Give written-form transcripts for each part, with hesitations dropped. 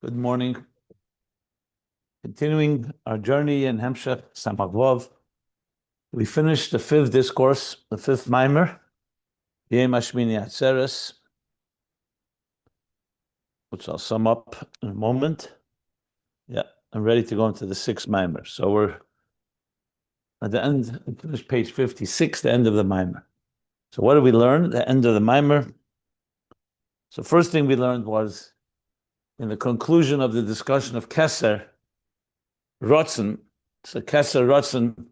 Good morning. Continuing our journey in Hemshech Samach Vav. We finished the fifth discourse, the fifth mimer, Yom Hashmini Atzeres, which I'll sum up in a moment. Yeah, I'm ready to go into the sixth mimer. So we're at the end, we finished page 56, the end of the mimer. So what did we learn? The end of the mimer. So first thing we learned was in the conclusion of the discussion of Keser, Rotzen. So Keser, Rotzen,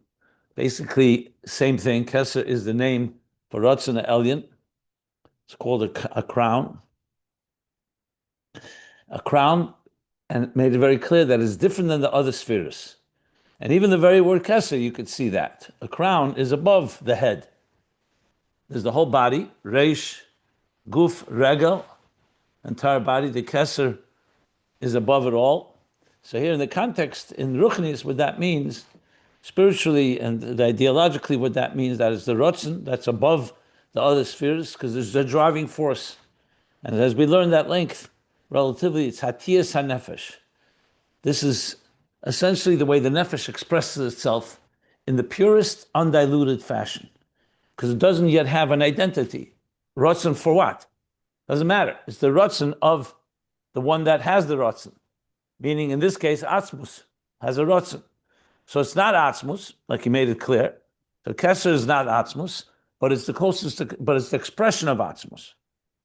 basically same thing. Keser is the name for Rotzen Elyon. It's called a crown. A crown, and made it very clear that it's different than the other sefiros. And even the very word Keser, you could see that. A crown is above the head. There's the whole body, Reish, Guf, Regel, entire body. The Keser is above it all. So here in the context, in Ruchnis, what that means, spiritually and ideologically, what that means, that is the Rotzen, that's above the other sefiros, because there's a driving force. And as we learned at length, relatively, it's Hatiyas HaNefesh. This is essentially the way the Nefesh expresses itself in the purest, undiluted fashion, because it doesn't yet have an identity. Rotzen for what? Doesn't matter. It's the Rotzen of the one that has the Rotzen. Meaning, in this case, Atzmus has a Rotzen. So it's not Atzmus, like he made it clear. So Keser is not Atzmus, but it's the closest, but it's the expression of Atzmus.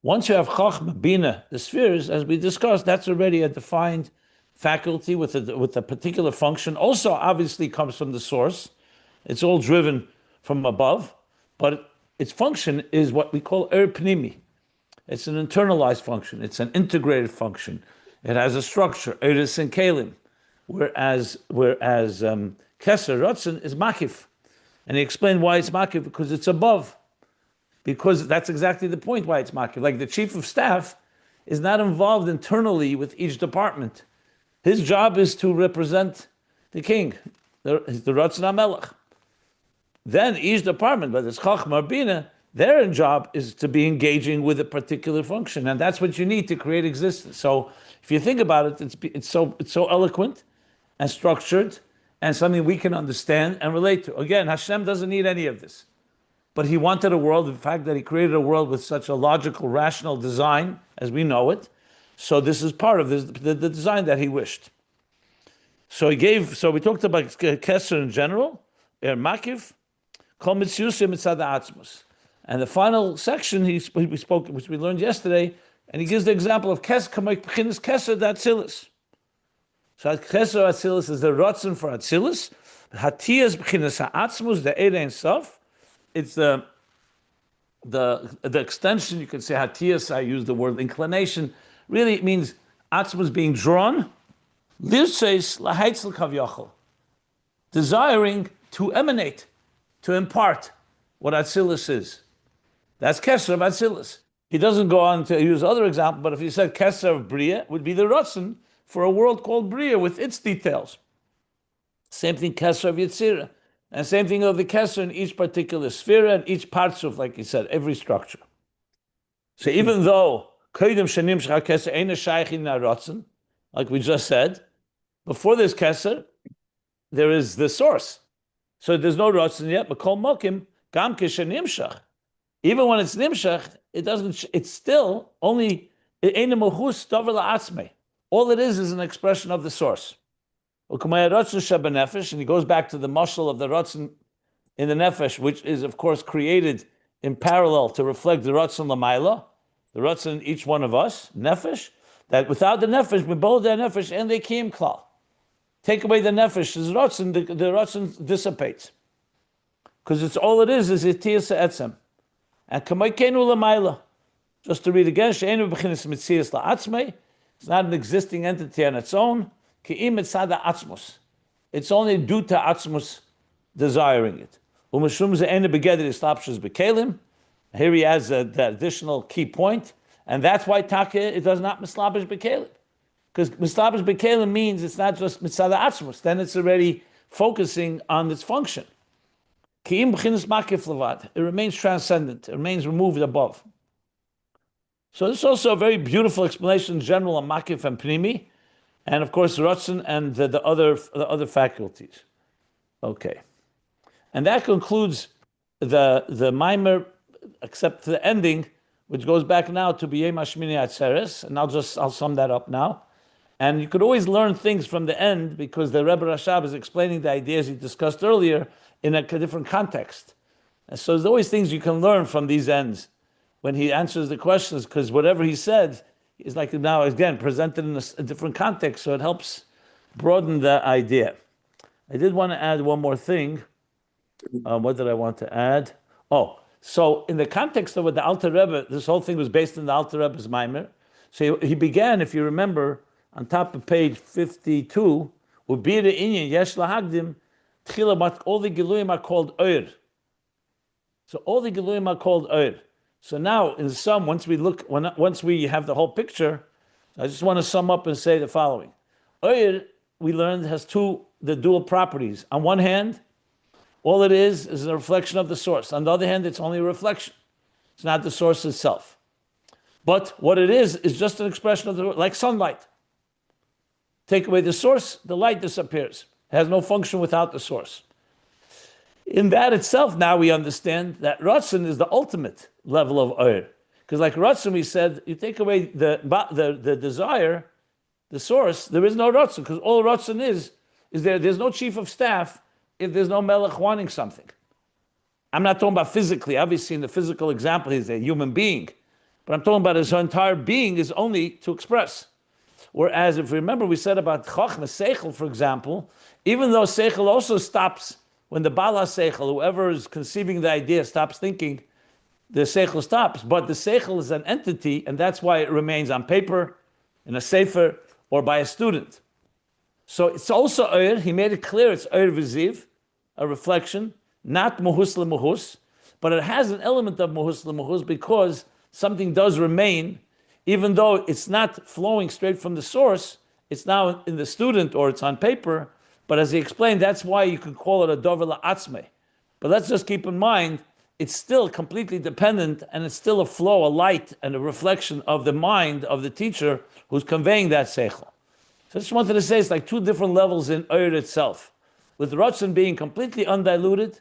Once you have Chochmah, Bina, the sefiros, as we discussed, that's already a defined faculty with a particular function. Also, obviously, comes from the source. It's all driven from above, but its function is what we call Pnimi. It's an internalized function. It's an integrated function. It has a structure, Eris and Kalim, whereas Keser, Rotzen, is Makif. And he explained why it's Makif, because it's above. Because that's exactly the point why it's Makif. Like the chief of staff is not involved internally with each department. His job is to represent the king, the Rotzen HaMelech. Then each department, whether it's Chochmah or Bina, their job is to be engaging with a particular function, and that's what you need to create existence. So, if you think about it, it's so eloquent and structured, and something we can understand and relate to. Again, Hashem doesn't need any of this, but He wanted a world. The fact that He created a world with such a logical, rational design as we know it, so this is part of the design that He wished. So we talked about Keser in general, Makif, Kol Mitzvos Mitzad Atzmus. And the final section we spoke, which we learned yesterday, and he gives the example of Keser Atzilis. So Keser Atzilis is the Rotzen for Atzilis. Hatiyas B'chinas Ha'atzmus, the Eid Ein Sof. It's the extension. You could say Hatiyas. I use the word inclination. Really, it means Atzmus being drawn. Lirseis Laheitzel Kavyachol, desiring to emanate, to impart what Atzilis is. That's Keser of Atzilis. He doesn't go on to use other examples, but if he said Keser of Bria, would be the Rotzen for a world called Bria with its details. Same thing, Keser of Yetzirah. And same thing of the Keser in each particular sphere and each partsuf, like he said, every structure. So even though Kodim Shanim Shcha Keser Eina Shaykhin Na Rotzen, like we just said, before this Keser, there is the source. So there's no Rotzen yet, but Kol Mokim, Gam Keshanim Shach. Even when it's nimshach, it's still only, mehus davar la'atzmei. All it is an expression of the source. And he goes back to the mashal of the Rotzen in the Nefesh, which is, of course, created in parallel to reflect the Rotzen Lamaila, the Rotzen in each one of us, Nefesh, that without the Nefesh, we both their Nefesh, and they came klal. Take away the Nefesh, the Rotzen dissipates. Because it's all it is Itiyas Etzem. And Kamaykenu Lamaila, just to read again, She'enu b'chinas mitzias la'atzmei, it's not an existing entity on its own. Ki'im mitzada atzmus, it's only due to atzmus desiring it. Umashum ze'enu begeder islapshus b'kelim. Here he adds that additional key point, and that's why Taka it does not mislabish b'kelim, because mislabish b'kelim means it's not just mitzada atzmus. Then it's already focusing on its function. It remains transcendent. It remains removed above. So this is also a very beautiful explanation in general on Makif and Pnimi, and of course Ratzon and the other faculties. Okay, and that concludes the mimer, except for the ending, which goes back now to B'yem Hashmini Atzeres, and I'll sum that up now. And you could always learn things from the end because the Rebbe Rashab is explaining the ideas he discussed earlier in a different context. And so there's always things you can learn from these ends when he answers the questions, because whatever he said is like now again presented in a different context, so it helps broaden the idea. I did want to add one more thing. What did I want to add? Oh, so in the context of what the Alter Rebbe, this whole thing was based on the Alter Rebbe's Maimer. So he began, if you remember, on top of page 52, Ubira Inyan Yesh Lahagdim, Tchila, all the Giluyim are called Oir. So all the Giluyim are called Oir. So now, in sum, once we have the whole picture, I just want to sum up and say the following. Oir, we learned, has the dual properties. On one hand, all it is a reflection of the source. On the other hand, it's only a reflection. It's not the source itself. But what it is just an expression of like sunlight. Take away the source, the light disappears. It has no function without the source. In that itself, now we understand that Ratzon is the ultimate level of Oir. Because like Ratzon, we said, you take away the desire, the source, there is no Ratzon, because all Ratzon is there's no chief of staff if there's no Melech wanting something. I'm not talking about physically. Obviously, in the physical example, he's a human being. But I'm talking about his entire being is only to express. Whereas, if you remember, we said about Chochmah, Seichel, for example, even though Seichel also stops, when the Baal HaSeichel, whoever is conceiving the idea, stops thinking, the Seichel stops. But the Seichel is an entity, and that's why it remains on paper, in a sefer, or by a student. So it's also Oir, he made it clear it's Oir V'ziv, a reflection, not mehus le-mehus, but it has an element of mehus le-mehus because something does remain, even though it's not flowing straight from the source, it's now in the student or it's on paper, but as he explained, that's why you can call it a dover la'atzmei. But let's just keep in mind, it's still completely dependent and it's still a flow, a light, and a reflection of the mind of the teacher who's conveying that seichel. So I just wanted to say it's like two different levels in Oir itself, with Ratzon being completely undiluted,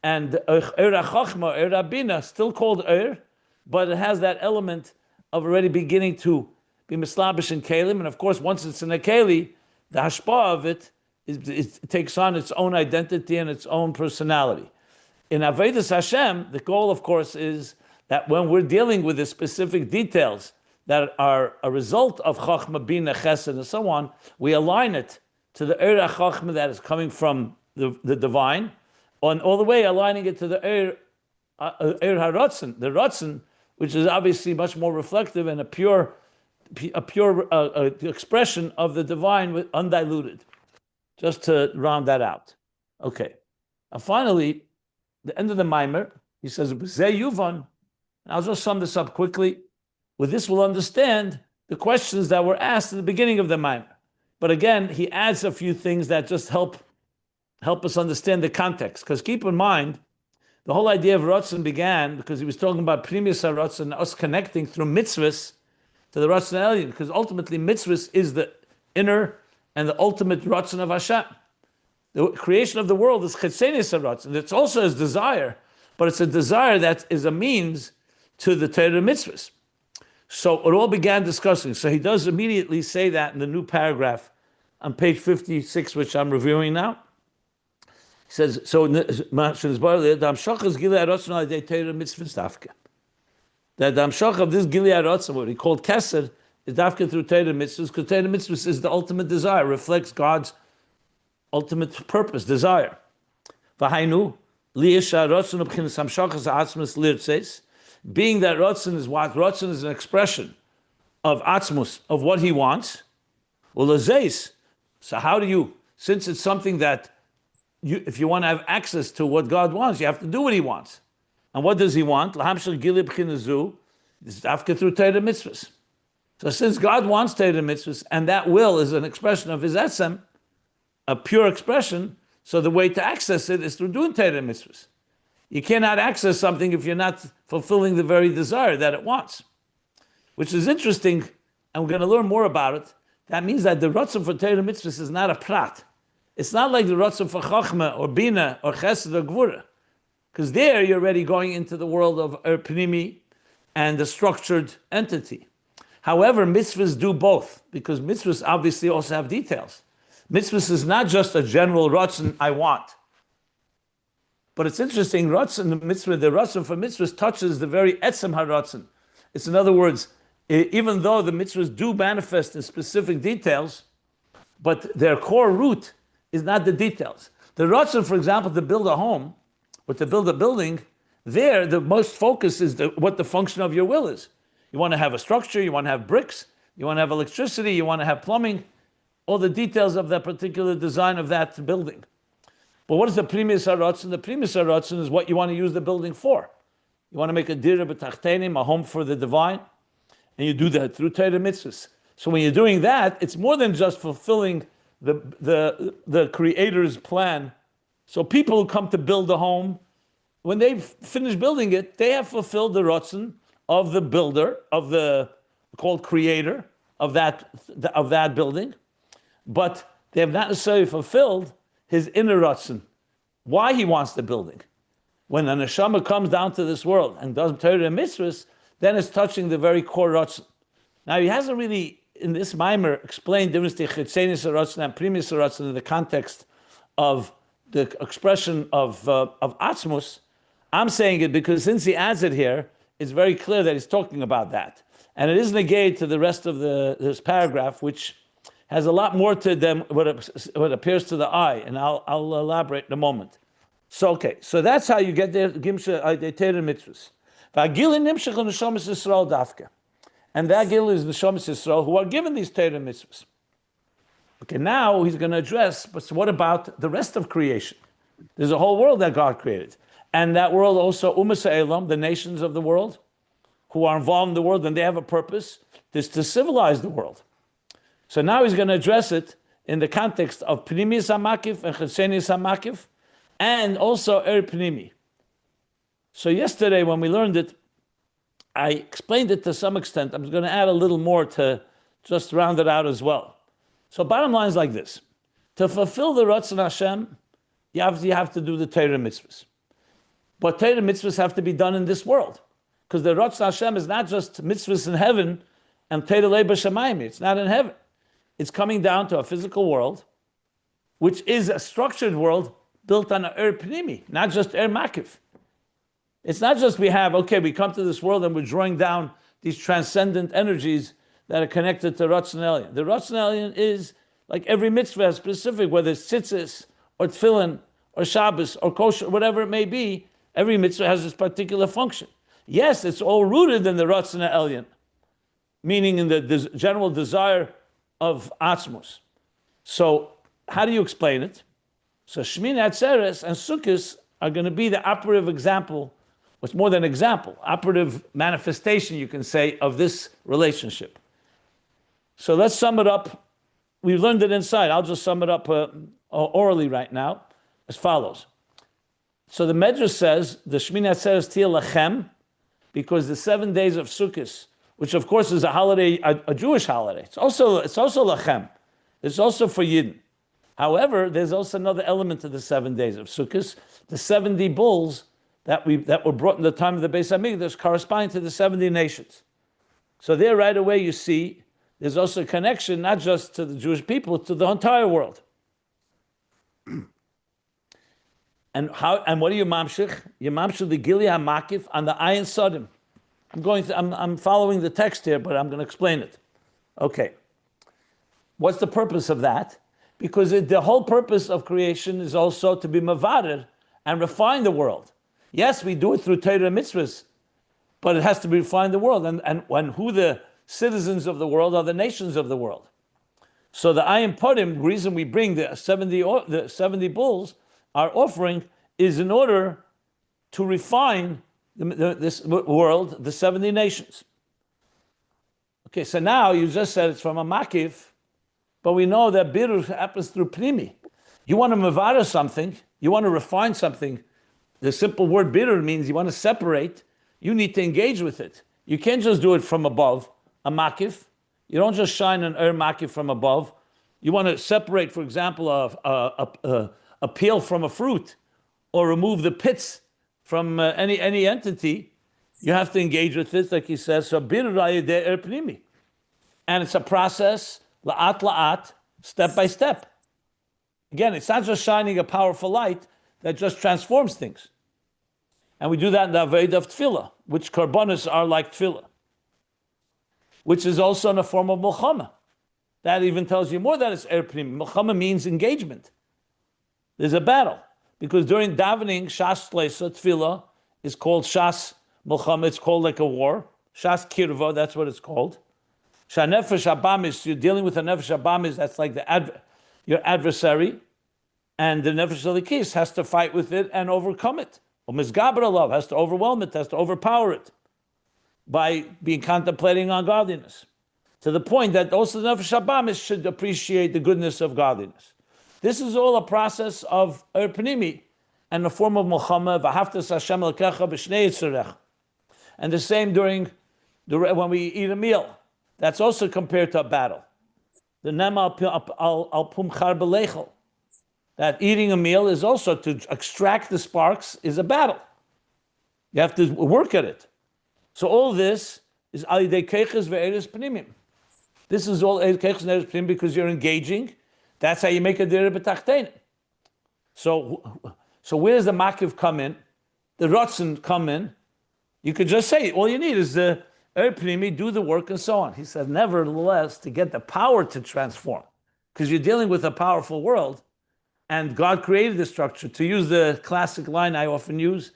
and Oir HaChochma, Oir HaBina, still called Oir, but it has that element of already beginning to be mislabish in kelim, and of course, once it's in a keli, the hashpah of it takes on its own identity and its own personality. In Avodas Hashem, the goal, of course, is that when we're dealing with the specific details that are a result of Chochmah, Bina, Chesed, and so on, we align it to the Oir HaChochmah that is coming from the divine, and all the way aligning it to the Oir HaRatzon, the Ratzon, which is obviously much more reflective and a pure expression of the divine, with undiluted. Just to round that out. Okay. And finally, the end of the mimer, he says, B'zeh yuvan, and I'll just sum this up quickly. With this, we'll understand the questions that were asked at the beginning of the mimer. But again, he adds a few things that just help us understand the context. Because keep in mind, the whole idea of Ratzon began because he was talking about Primus HaRatzon, us connecting through mitzvos to the Ratzon Elyon, because ultimately mitzvos is the inner and the ultimate Ratzon of Hashem. The creation of the world is Chetzenis HaRatzon. It's also his desire, but it's a desire that is a means to the Torah mitzvahs. So it all began discussing. So he does immediately say that in the new paragraph on page 56, which I'm reviewing now. He says, so that the Amshach of this Gilei HaRatzon, what he called Keser, is dafka through Torah mitzvahs, because Torah mitzvahs is the ultimate desire, reflects God's ultimate purpose, desire. V'hainu, li'esh ha'ratzon b'chinas hamshachas ha'atzmus lirtzes, being that Ratzon is what? Ratzon is an expression of atzmus, of what he wants. U'lazeis, so how do you, since it's something that, if you want to have access to what God wants, you have to do what he wants. And what does he want? L'hamshach gilei b'chinazu, is dafka through Torah mitzvahs. So since God wants Torah mitzvahs, and that will is an expression of his esem, a pure expression, so the way to access it is through doing Torah mitzvahs. You cannot access something if you're not fulfilling the very desire that it wants. Which is interesting, and we're going to learn more about it, That means that the Ratzon for Torah mitzvahs is not a prat. It's not like the Ratzon for Chachma or Bina or Chesed or Gvura. Because there you're already going into the world of Pnimi and the structured entity. However, mitzvahs do both, because mitzvahs obviously also have details. Mitzvahs is not just a general Ratzon, I want. But it's interesting, Ratzon, the Ratzon for mitzvahs touches the very etzem haratzon. It's, in other words, even though the mitzvahs do manifest in specific details, but their core root is not the details. The Ratzon, for example, to build a home, or to build a building, there the most focus is what the function of your will is. You want to have a structure, you want to have bricks, you want to have electricity, you want to have plumbing, all the details of that particular design of that building. But what is the primus haratzon? The primus haratzon is what you want to use the building for. You want to make a dira b'tachtenim, a home for the divine, and you do that through Torah mitzvahs. So when you're doing that, it's more than just fulfilling the Creator's plan. So people who come to build a home, when they've finished building it, they have fulfilled the ratzon of the builder, of the called creator of that building, but they have not necessarily fulfilled his inner ratzon, why he wants the building. When a neshama comes down to this world and does Torah and mitzvahs, then it's touching the very core ratzon. Now he hasn't really, in this mimer, explained the difference between chitzenis ratzon and primus ratzon in the context of the expression of atzmus. I'm saying it because since he adds it here, it's very clear that he's talking about that. And it is negated to the rest of this paragraph, which has a lot more to them what appears to the eye, and I'll elaborate in a moment. So okay, so that's how you get there. Gimsha Torah mitzvahs. V'agili nimshach l'neshamas Yisrael dafka, and that gil is neshamas Yisrael who are given these Torah mitzvahs. Okay, now he's going to address, but what about the rest of creation? There's a whole world that God created, and that world also umas ha'elam, the nations of the world, who are involved in the world, and they have a purpose, is to civilize the world. So now he's going to address it in the context of Pnimis HaMakif and Chitzenis HaMakif, and also Pnimi. So yesterday when we learned it, I explained it to some extent. I'm going to add a little more to just round it out as well. So bottom line is like this. To fulfill the Ratzon Hashem, you have to do the Torah mitzvahs. But Torah mitzvahs have to be done in this world. Because the Ratzon Hashem is not just mitzvahs in heaven and Torah Lei B'Shamayim. It's not in heaven. It's coming down to a physical world, which is a structured world built on a Pnimi, not just Makif. It's not just we come to this world and we're drawing down these transcendent energies that are connected to Ratzon Elyon. The Ratzon Elyon is like every mitzvah specific, whether it's tzitzis or tefillin or Shabbos or kosher, whatever it may be, every mitzvah has this particular function. Yes, it's all rooted in the Ratzon Elyon, meaning in the general desire of Atzmus. So how do you explain it? So Shmini Atzeres and Sukkos are going to be the operative example, what's more than example, operative manifestation, you can say, of this relationship. So let's sum it up. We learned it inside. I'll just sum it up orally right now as follows. So the Medrash says, the Shmini Atzeres Tia Lachem, because the 7 days of Sukkos, which of course is a holiday, a Jewish holiday. It's also Lachem. It's also for Yidden. However, there's also another element to the 7 days of Sukkot, the 70 bulls that were brought in the time of the Beis Hamikdash, corresponding to the 70 nations. So there right away you see there's also a connection not just to the Jewish people, to the entire world. And what do you mamshich? You mamshich the Gili HaMakif on the Ayin Sodim. I'm following the text here, but I'm going to explain it. Okay. What's the purpose of that? Because the whole purpose of creation is also to be mavarer and refine the world. Yes, we do it through Torah mitzvahs, but it has to be refine the world. And who the citizens of the world are the nations of the world. So the Ayim Purim, the reason we bring the 70 bulls, our offering, is in order to refine this world, the 70 nations. Okay, so now you just said it's from a makif, but we know that birur happens through pnimi. You want to mavara something, you want to refine something. The simple word birur means you want to separate, you need to engage with it. You can't just do it from above, a makif. You don't just shine an makif from above. You want to separate, for example, a peel from a fruit, or remove the pits from any entity. You have to engage with it, like he says. So and it's a process, la'at la'at, step by step. Again, it's not just shining a powerful light that just transforms things. And we do that in the Aved of Tefillah, which karbonos are like Tefillah, which is also in a form of Milchama. That even tells you more that it's Pnimi. Milchama means engagement. There's a battle. Because during davening, Shas Tleisa, Tefillah, is called Shas Milchama. It's called like a war. Shas Kirva, that's what it's called. Shanefesh Abamis, you're dealing with a Nefesh Abamis, that's like your adversary. And the Nefesh Elikis has to fight with it and overcome it. Or Mizgaber Alav has to overwhelm it, has to overpower it by being contemplating on godliness. To the point that also the Nefesh Abamis should appreciate the goodness of godliness. This is all a process of Pnimi and the form of Milchama, V'haftas Hashem Elkecha b'shnei yitzarech. And the same when we eat a meal. That's also compared to a battle. The Nema al Pumchar B'leichel. That eating a meal is also to extract the sparks is a battle. You have to work at it. So all this is alidei keiches ve'eres pnimim. This is all keiches ve'eres pnimim because you're engaging. That's how you make a dira b'tachtein. So where does the makiv come in? The rotzen come in. You could just say all you need is the pnimi, do the work and so on. He said, nevertheless, to get the power to transform, because you're dealing with a powerful world. And God created the structure. To use the classic line I often use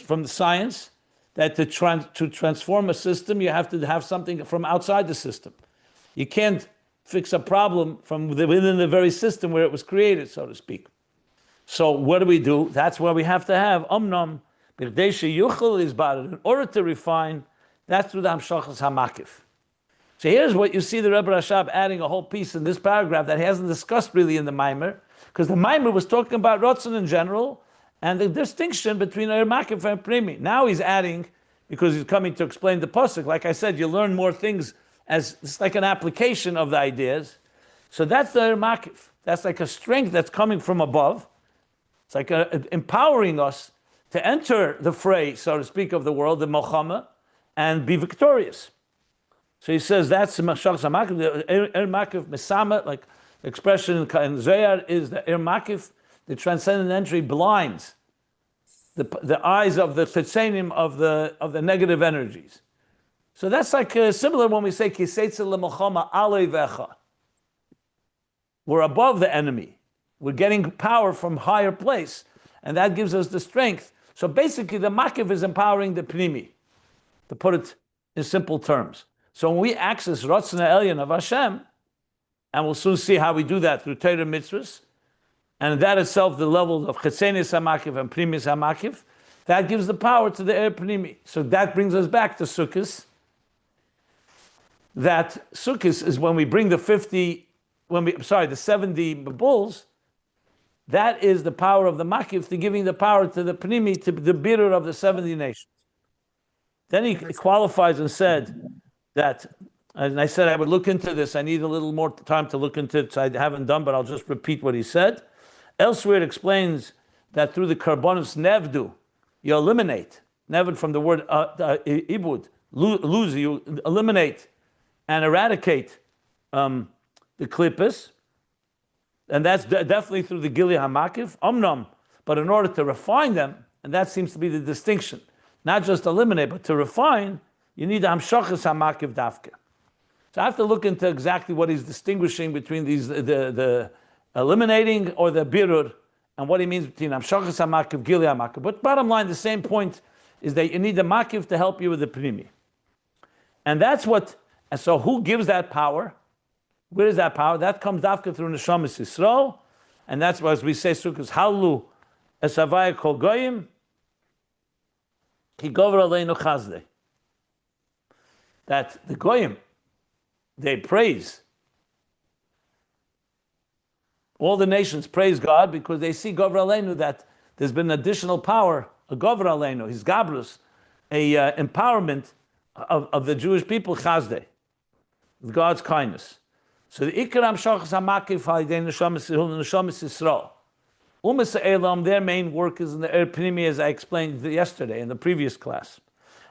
from the science, that to transform a system, you have to have something from outside the system. You can't fix a problem from within the very system where it was created, so to speak. So what do? That's why we have to have omnam, in order to refine, that's through the hamshachas hamakif. So here's what you see the Rebbe Rashab adding a whole piece in this paragraph that he hasn't discussed really in the Maimer, because the Maimer was talking about Rotzen in general and the distinction between Makif and Primi. Now he's adding, because he's coming to explain the Pasuk. Like I said, you learn more things as it's like an application of the ideas. So that's the Makif. That's like a strength that's coming from above. It's like empowering us to enter the fray, so to speak, of the world, the Milchama, and be victorious. So he says that's Mashach Samakif, the Makif Mesama, like the expression in Zohar is the Makif, the transcendent entry blinds the eyes of the Tzetzenim of the negative energies. So that's like similar when we say Kiseitza leMilchama alei vecha. We're above the enemy. We're getting power from higher place, and that gives us the strength. So basically, the Makif is empowering the Pnimi, to put it in simple terms. So when we access Ratzon Elyon of Hashem, and we'll soon see how we do that through Torah mitzvos, and that itself, the level of Chetzenis HaMakiv and Primis HaMakiv, that gives the power to the Pnimi. So that brings us back to Sukkos. That Sukkos is when we bring the 70 bulls. That is the power of the Makiv to giving the power to the Pnimi, to the bitter of the 70 nations. Then he qualifies and said that, and I said I would look into this. I need a little more time to look into it, so I haven't done, but I'll just repeat what he said. Elsewhere it explains that through the karbonos nevdu, you eliminate, neved from the word ibud, lose, you eliminate and eradicate the klippus, and that's definitely through the gili hamakiv, omnam, but in order to refine them, and that seems to be the distinction, not just eliminate, but to refine, you need hamshachas hamakiv dafke. So I have to look into exactly what he's distinguishing between these, the eliminating or the birur, and what he means between hamshachas hamakiv, gili hamakiv. But bottom line, the same point is that you need the makiv to help you with the primi. And that's what, and so who gives that power? Where is that power? That comes dafka through Neshamas Yisrael, and that's why, as we say, Sukkos Halu Esavaya Kol Goyim Ki Gover Aleinu Chazdei. That the Goyim, they praise. All the nations praise God because they see Gover Aleinu, that there's been additional power, a Gover Aleinu, his Gabrus, a empowerment of the Jewish people, Chazdei. God's kindness. So the Ikaram Shachas HaMakif Ha'idei Neshamas Yisrael. Umas Elam, their main work is in the Pnimi, as I explained yesterday in the previous class.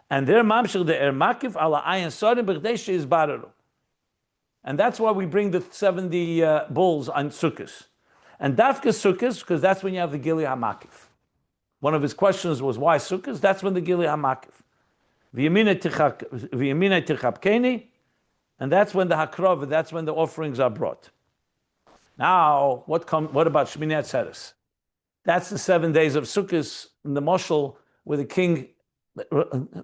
And their Mamshech, the Makif ala Ayin Sodim B'Gdei is Bararu. And that's why we bring the 70 bulls on Sukkot. And Dafka Sukkot, because that's when you have the Gili HaMakif. One of his questions was, why Sukkot? That's when the Gili HaMakif. V'yamina Tichapkeni, and that's when the Hakrav, that's when the offerings are brought. Now, what about Shmini Atzeres? That's the 7 days of Sukkot in the Moshel, where the king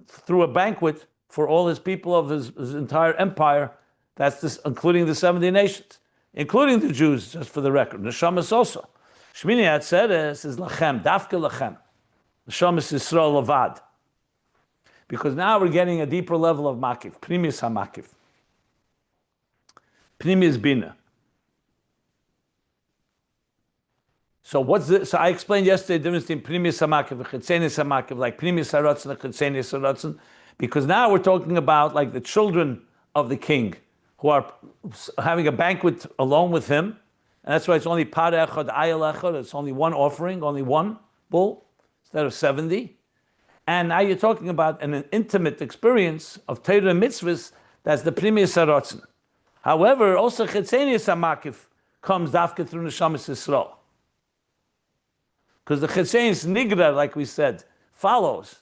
threw a banquet for all his people of his entire empire. That's this, including the 70 nations, including the Jews, just for the record. Neshamas also. Shmini Atzeres is Lachem, Dafka Lachem. Neshamas Yisrael Levad. Because now we're getting a deeper level of Makif, Pnimis HaMakif. Pnimis Bina. So what's this? So I explained yesterday the difference between Pnimis HaMakif and Chetzenis HaMakif, like Pnimis HaRatzon and Chetzenis HaRatzon, because now we're talking about like the children of the king who are having a banquet alone with him, and that's why it's only Par Echad, Ayel Echad, it's only one offering, only one bull, instead of 70. And now you're talking about an intimate experience of Torah and mitzvos, that's the Pnimis HaRatzon. However, also Chetzenis HaMakif comes dafka through Neshamas Yisrael. Because the Chetzenis Nigra, like we said, follows.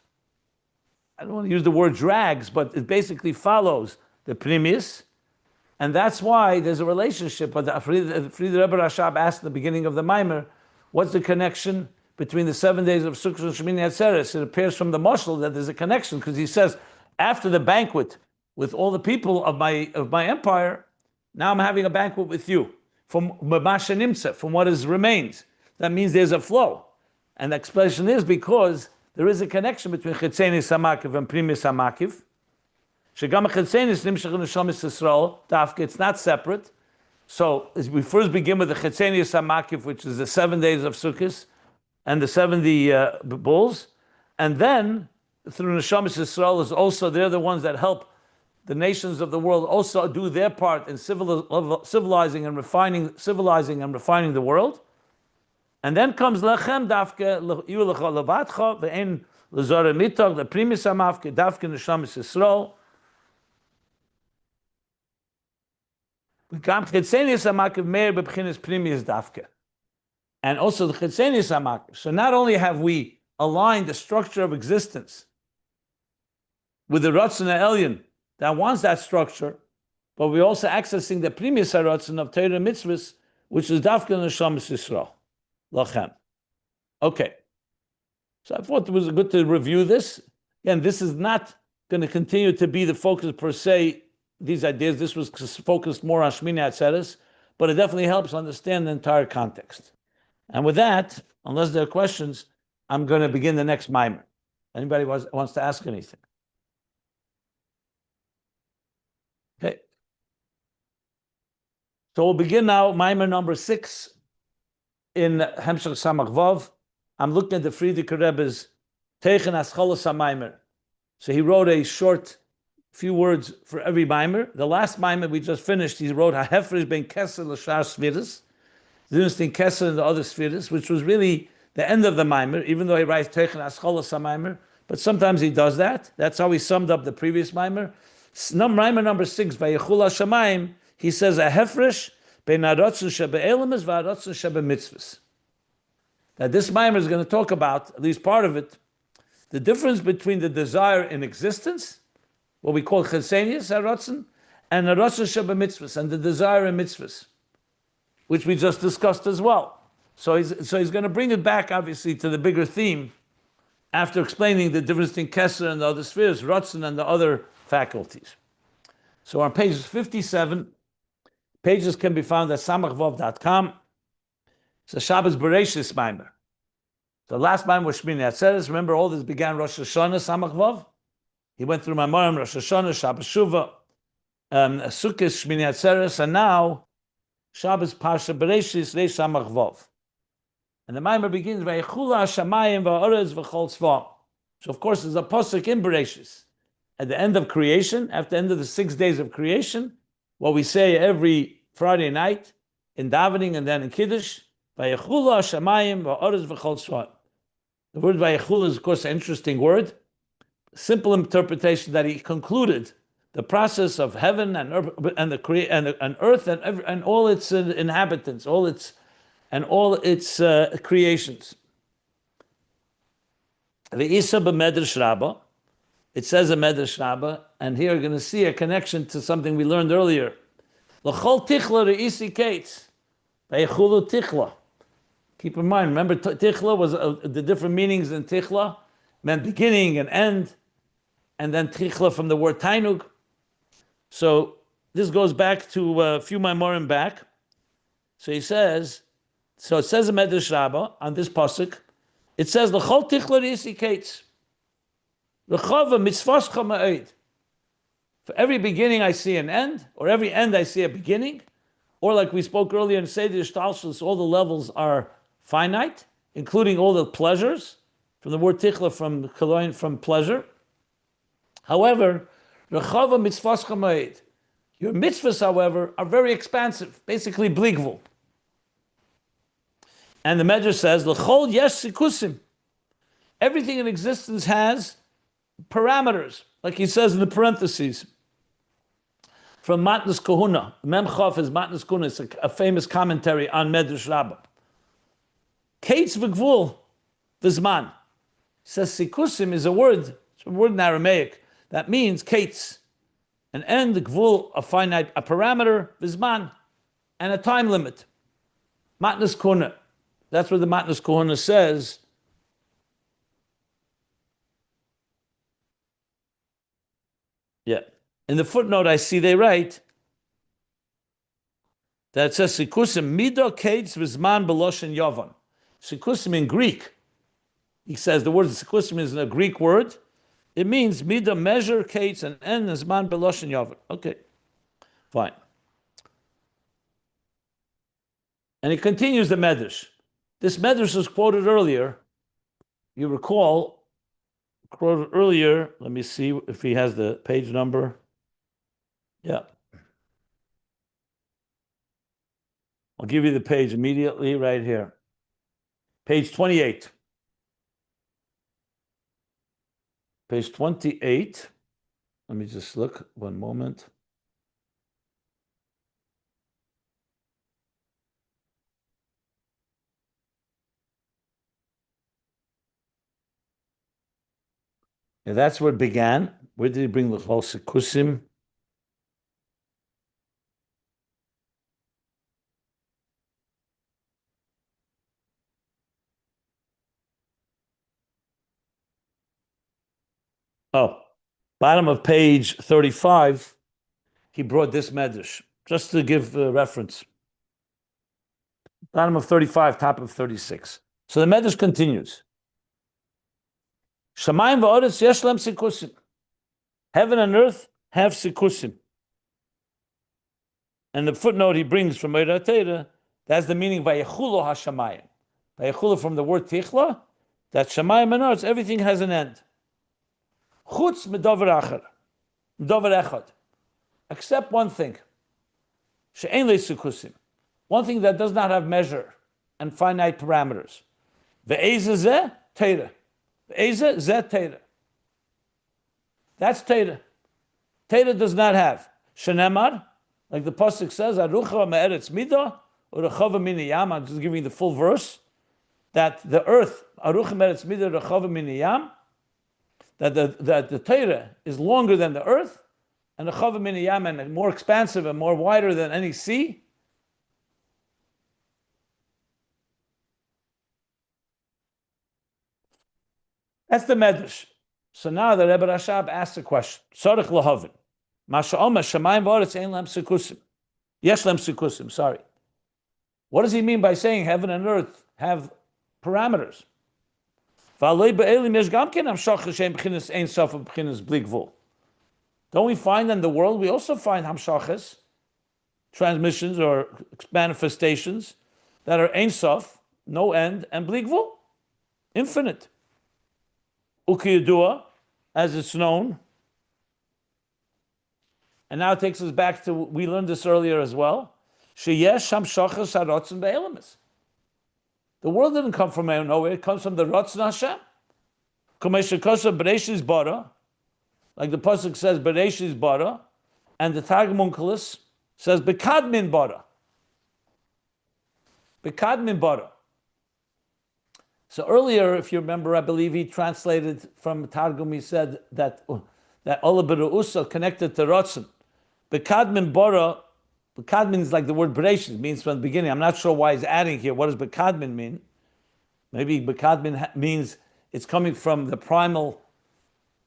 I don't want to use the word drags, but it basically follows the Pnimis. And that's why there's a relationship. But Frieder Rebbe Rashab asked at the beginning of the Maimer, what's the connection between the 7 days of Sukkot and Shemini Atzeres? It appears from the Moshel that there's a connection, because he says, after the banquet with all the people of my empire, now I'm having a banquet with you. From Mamasha Nimtza, from what is remains. That means there's a flow. And the explanation is because there is a connection between Chetzenis HaMakif and Pnimis HaMakif. Shegam Chetzenis Nimshach Neshamas Yisrael, Dafka, it's not separate. So we first begin with the Chetzenis HaMakif, which is the 7 days of Sukkot, and the 70 bulls, and then through Neshamas Yisrael is also, they're the ones that help the nations of the world also do their part in civilizing and refining the world. And then comes Lechem Dafke, Yu Lecha Levatcha, Ve'en Lezore Mitach, the Primis HaMafke, Dafke Neshamas Yisrael. V'kam Chetzenis HaMakiv Meir B'Bchinis Primis Dafke. And also the Chetzenis HaMakif. So not only have we aligned the structure of existence with the Ratzon HaElyon that wants that structure, but we're also accessing the Primis HaRatzon of Torah mitzvos, which is Dafka Neshamas Yisrael. Lachem. Okay. So I thought it was good to review this. Again, this is not going to continue to be the focus per se, these ideas. This was focused more on Shmini Atzeres, but it definitely helps understand the entire context. And with that, unless there are questions, I'm going to begin the next mimer. Anybody wants to ask anything? Okay. So we'll begin now, mimer number 6 in Hemshech Samach Vav. I'm looking at the Frierdiker Rebbe's Teichen Ascholos HaMaimer. So he wrote a short few words for every mimer. The last mimer we just finished, he wrote HaHefresh Ben Keser L'Shar Sefiros, the difference in Keser and the other sefiros, which was really the end of the mimer, even though he writes Teichen Ascholos HaMaimer, but sometimes he does that. That's how he summed up the previous mimer. Mimer number 6, Vayechul HaShamayim, he says HaHefresh Ben HaRatzon Shebe'elemes VaHaRatzon Shebemitzvos. That this mimer is going to talk about, at least part of it, the difference between the desire in existence, what we call Chetzenis HaRatzon, and HaRatzon Shebemitzvos, and the desire in mitzvos, which we just discussed as well. So he's going to bring it back, obviously, to the bigger theme after explaining the difference between Keser and the other spheres, Ratzon and the other faculties. So on pages 57, pages can be found at samachvav.com. It's a Shabbos Bereshis Maimer. The last Maimer was Shmini Atzeres. Remember, all this began Rosh Hashanah, Samach Vav. He went through Maimarim, Rosh Hashanah, Shabbos Shuvah, Sukkot, Shmini Atzeres, and now Shabbos Parsha Bereshis, Reish Samach Vav. And the Maimer begins, Vayechula Hashamayim va'orez v'chol tzva. So of course there's a pasuk in Bereshis. At the end of creation, after the end of the 6 days of creation, what we say every Friday night in davening and then in Kiddush. Vayechulu hashamayim va'orez v'chol tzva'im. The word vayechulu is, of course, an interesting word. Simple interpretation that he concluded the process of heaven and earth and all its inhabitants, all its creations. The Isa b'Medrash Rabbah, it says a Medrash Rabbah, and here you're going to see a connection to something we learned earlier. L'chol tichla re'isi kates, vayechulu tichla. Keep in mind, remember tichla was the different meanings in tichla meant beginning and end, and then tichla from the word tainug. So this goes back to a few Maimorim back. So he says, so it says in Medrash Rabbah on this pasuk, it says l'chol tichla re'isi kates. L'chava mitzvos chama'ed. For every beginning I see an end, or every end I see a beginning, or like we spoke earlier in Seder Shtalshus, all the levels are finite, including all the pleasures, from the word tichla from pleasure. However, l'chava mitzvos chama'ed. Your mitzvahs, however, are very expansive, basically bligvul. And the Medrash says, l'chol yesh sikusim. Everything in existence has parameters, like he says in the parentheses. From Matnas Kahuna, Mem Chof is Matnas Kahuna, it's a famous commentary on Medrash Rabbah. Kates v'gvul v'zman. He says sikusim is a word in Aramaic that means kates, an end, gvul, a finite, a parameter, v'zman, and a time limit. Matnas Kahuna. That's what the Matnas Kahuna says. Yeah. In the footnote, I see they write that it says sikusim mido kates v'zman beloshen yovan. Sikusim in Greek, he says the word sikusim is a Greek word. It means mido measure, kates, and end zman beloshen yovan. Okay, fine. And he continues the medrash. This medrash was quoted earlier. You recall, quoted earlier. Let me see if he has the page number. Yeah. I'll give you the page immediately right here. Page 28. Page 28. Let me just look one moment. Yeah, that's where it began. Where did he bring the whole sikusim? Oh, bottom of page 35, he brought this medrash, just to give a reference. Bottom of 35, top of 36. So the medrash continues. Shamayim va'oretz yesh lem sikusim. Heaven and earth have sikusim. And the footnote he brings from Eira Teira, that's the meaning vayechulu hashamayim. Vayechulu from the word tichla, that shamayim and earth, everything has an end. Chutz medover acher, medover echad, except one thing. She'ein le'sikusim, one thing that does not have measure and finite parameters. Ve'eze zeh teira, ve'eze zeh teira. That's teira. Teira does not have shenemar, like the pasuk says, arucha me'eretz midah urechava mini yam. I'm just giving the full verse that the earth arucha me'eretz midah urechava mini yam. That the Torah is longer than the earth, and the Chava Min Yam, and more expansive and more wider than any sea. That's the Medrash. So now the Rebbe Rashab asks a question. Sorech lahavin. Masha Omer Shamayim v'Aretz ein lem sikusim. Yesh lem sikusim. Sorry. What does he mean by saying heaven and earth have parameters? Don't we find in the world, we also find hamshachas, transmissions or manifestations that are ein sof, no end, and bligvul, infinite. Ukiyadua, as it's known, And now it takes us back to, we learned this earlier as well. Sheyesh hamshachas harotzen be'elamis. The world didn't come from nowhere, it comes from the Ratzon Hashem. Kumeshikosa Bereshis Bara, like the Pasuk says, Bereshis Bara, and the Targum Onkelos says, Bekadmin Bara. Bekadmin Bara. So earlier, if you remember, I believe he translated from Targum, he said that Ola Beru'usa connected to Ratzon. Bekadmin Bara, Bekadmin is like the word Bereshis, means from the beginning. I'm not sure why he's adding here. What does Bekadmin mean? Maybe Bekadmin means it's coming from the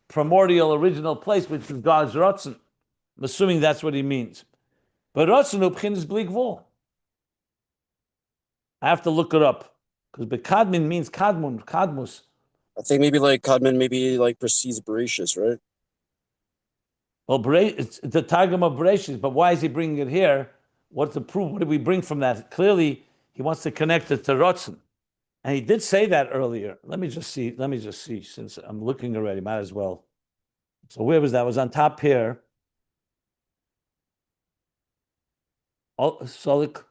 primordial, original place, which is God's Ratzon. I'm assuming that's what he means. But Ratzon upchin is bli gvul. I have to look it up, because Bekadmin means kadmus. I think maybe like Kadman maybe like precedes Bereshis, right? Well, it's the Targum of Bereshis, but why is he bringing it here? What's the proof? What do we bring from that? Clearly, he wants to connect it to Ratzon. And he did say that earlier. Let me just see, since I'm looking already, might as well. So where was that? It was on top here. Solik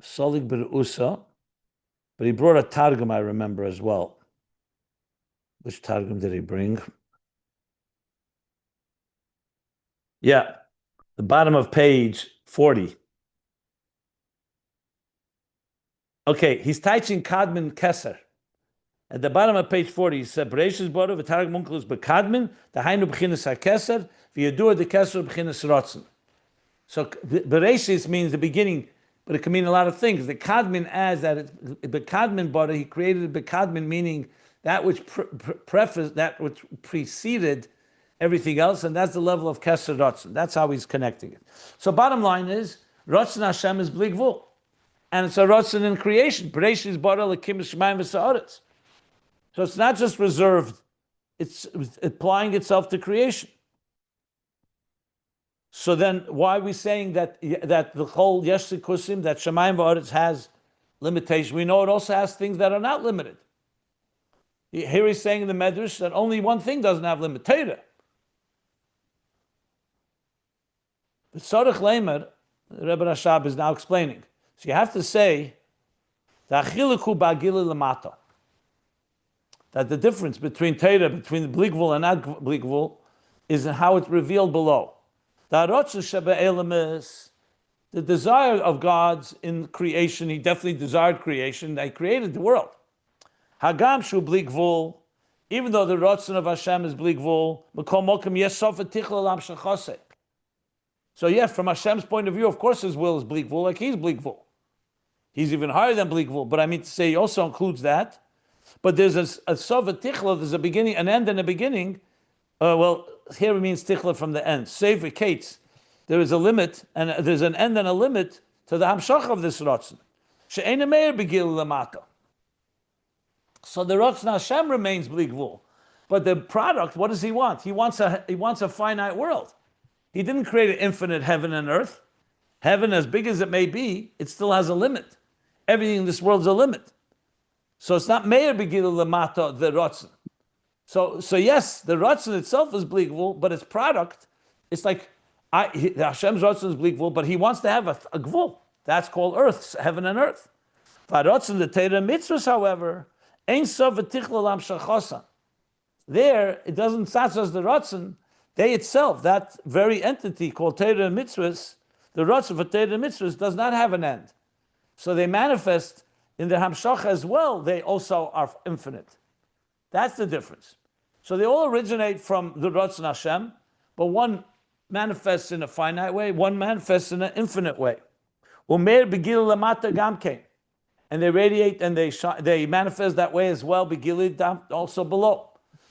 Berusa. But he brought a Targum, I remember, as well. Which Targum did he bring? Yeah, the bottom of page 40. Okay, he's teaching Kadmin Keser. At the bottom of page 40, he said, Bereshis Bara v'Targum Onkelos Bekadmin, Dahainu b'chinas HaKeser, v'Yadua de Keser b'chinas Ratzon. So Bereshis means the beginning, but it can mean a lot of things. The Kadmin adds that Bekadmin Bara, he created Bekadmin, meaning that which that which preceded everything else, and that's the level of Keser Ratzon. That's how he's connecting it. So bottom line is, Ratzon Hashem is bli gvul. And it's a Ratzon in creation. Bereshis bara l'kim shemayim v'sa'aretz. So it's not just reserved, it's applying itself to creation. So then why are we saying that the whole yesh sikusim, that shemayim v'aretz has limitation? We know it also has things that are not limited. Here he's saying in the Medrash that only one thing doesn't have limit, Torah. The Tzorech Leimer, Rebbe Rashab is now explaining. So you have to say that the difference between Torah, between the bli gvul and not bli gvul, is in how it's revealed below. The desire of God's in creation, he definitely desired creation. He created the world. Hagam shu bli gvul, even though the Ratzon of Hashem is bli gvul, so yes, from Hashem's point of view, of course his will is bli gvul, like he's bli gvul. He's even higher than bli gvul, but I mean to say he also includes that. But there's a sof tichla, there's a beginning, an end and a beginning. Well, here it means tichla from the end. Save Kates, there is a limit, and there's an end and a limit to the hamshach of this Ratzon. She'ena meir begil lamata. So the Ratzon Hashem remains bli gvul. But the product, what does he want? He wants a finite world. He didn't create an infinite heaven and earth. Heaven, as big as it may be, it still has a limit. Everything in this world is a limit. So it's not meir begil lamata, the Ratzon. So yes, the Ratzon itself is bli gvul, but its product, it's like Hashem's Ratzon is bli gvul, but he wants to have a gvul. That's called earth, heaven and earth. V'Ratzon, the Torah mitzvos, however, ein sof v'tichla lam shachosan. There, it doesn't start as the Ratzon. They itself, that very entity called Torah and mitzvos, the Ratzon for Torah and mitzvos does not have an end. So they manifest in the Hamshach as well. They also are infinite. That's the difference. So they all originate from the Ratzon Hashem, but one manifests in a finite way, one manifests in an infinite way. Umeir begil lamata gamkein, and they radiate and they manifest that way as well. Begilid also below.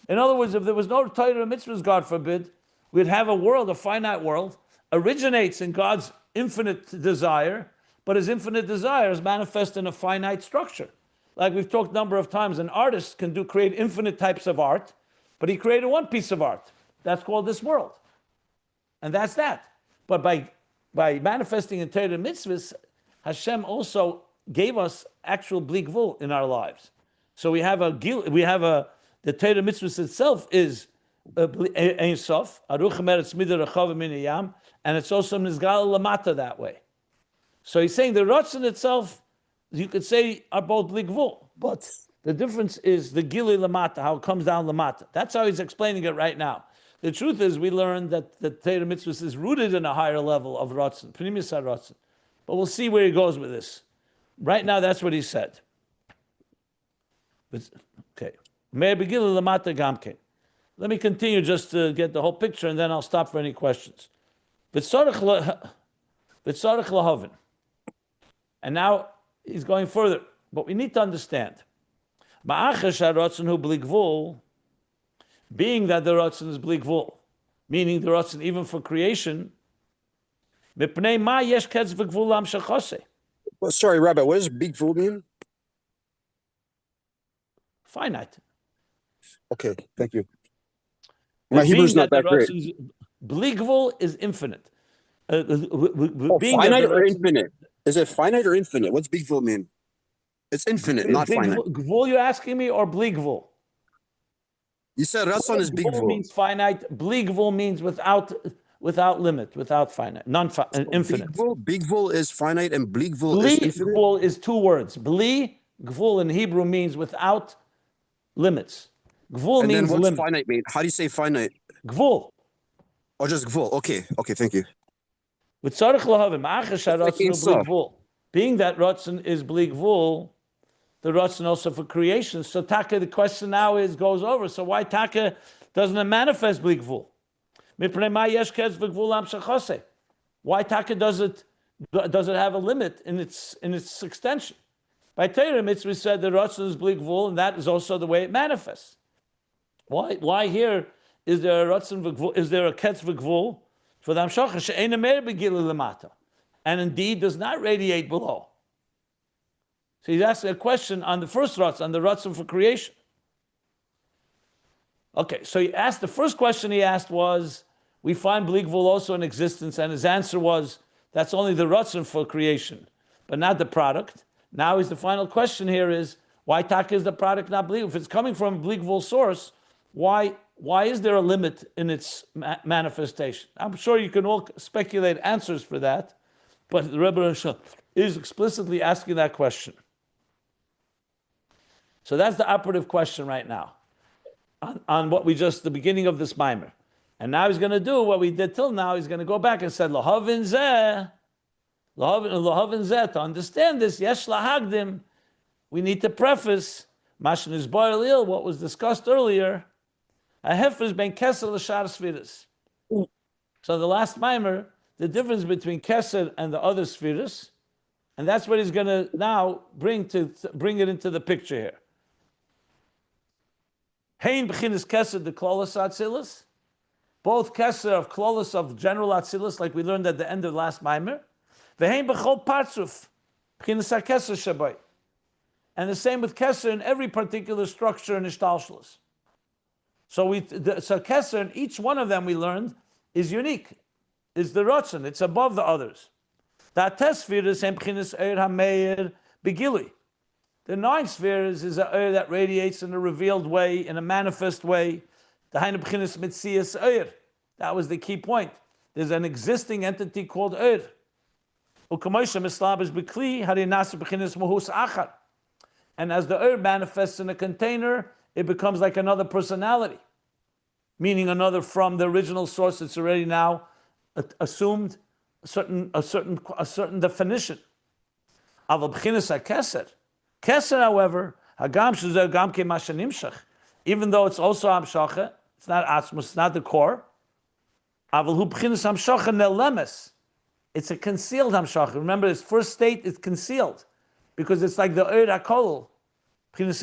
In other words, if there was no Torah and mitzvahs, God forbid, we'd have a world, a finite world, originates in God's infinite desire, but his infinite desire is manifest in a finite structure. Like we've talked a number of times, an artist can create infinite types of art, but he created one piece of art. That's called this world. And that's that. But by manifesting in Torah and mitzvahs, Hashem also gave us actual bli gvul in our lives. So the Torah mitzvahs itself is Ein Sof, Aruchem Eretz Midar Rechav Min Yam, and it's also Nizgal Lamata that way. So he's saying the Ratzon itself, you could say, are both Ligvul, but the difference is the Gili Lamata, how it comes down Lamata. That's how he's explaining it right now. The truth is, we learned that the Torah mitzvahs is rooted in a higher level of Ratzon, Pnimis HaRatzon. But we'll see where he goes with this. Right now, that's what he said. Okay. Let me continue just to get the whole picture, and then I'll stop for any questions. And now he's going further. But we need to understand. Being that the Ratzon is bligvul, meaning the Ratzon even for creation, Well, sorry, Rabbi, what does big fool mean? finite. Okay, thank you. My Hebrew's not that great. Bligvul is infinite. Finite or infinite? Is it finite or infinite? What's big fool mean? It's infinite, not finite. Gvul, you're asking me, or bligvul? You said Ratzon is big Gvul means finite. Bligvul means without limit, without finite, infinite. Big vul is finite, and bligvul is infinite. Gvul is two words. Bli gvul in Hebrew means without limits. Gvul and means then what's limit. Finite mean? How do you say finite? Gvul. Or just gvul? Okay, thank you. With tzarich lahavim, achas haratzon bligvul. Being that Ratzon is bligvul, the Ratzon also for creation. So Taka, the question now goes over. So why Taka doesn't it manifest bligvul? Why Taka does it have a limit in its extension? By Torah mitzvah said the Ratzon is bligvul, and that is also the way it manifests. Why here is there a Ratzon v'gvul? Is there a ketz v'gvul for the Hamshacha she'eina mer begili lemata, and indeed does not radiate below? So he's asking a question on the first Ratzon, on the Ratzon for creation. Okay, so he asked, the first question he asked was, we find bligvul also in existence, and his answer was, that's only the Ratzon for creation, but not the product. Now the final question here is, why Taka is the product not bligvul? If it's coming from a bligvul source, why is there a limit in its manifestation? I'm sure you can all speculate answers for that, but the Rebbe is explicitly asking that question. So that's the operative question right now. On what the beginning of this mimer. And now he's going to do what we did till now. He's going to go back and say, Lahavin zeh, to understand this, yesh lahagdim, we need to preface, Mashin is Boilil, what was discussed earlier, a hefer ben Keser l'shar sefiros. So the last mimer, the difference between Keser and the other sefiros, and that's what he's going to now bring it into the picture here. Hein b'chinas Keser the klolos atzilus, both Keser of klolos of general atzilus, like we learned at the end of last mimer. V'hein b'chol partzuf b'chinas ha-Keser shabai, and the same with Keser in every particular structure in ishtalshlus. So Keser in each one of them we learned is unique, is the Ratzon, it's above the others. That sefiros hein b'chinas eir ha-meir begili. The 9 spheres is an Eir that radiates in a revealed way, in a manifest way. The Hainu B'chinas Mitzias Eir. That was the key point. There's an existing entity called Eir. U'kamoisha mislabish b'kli harinasa b'chinas mehus achar. And as the Eir manifests in a container, it becomes like another personality, meaning another from the original source. It's already now assumed a certain definition. Aval b'chinas ha-Keser. Keser, however, even though it's also Hamshacha, it's not Atzmus, it's not the core. It's a concealed Hamshacha. Remember, its first state is concealed because it's like the Eir HaKol, because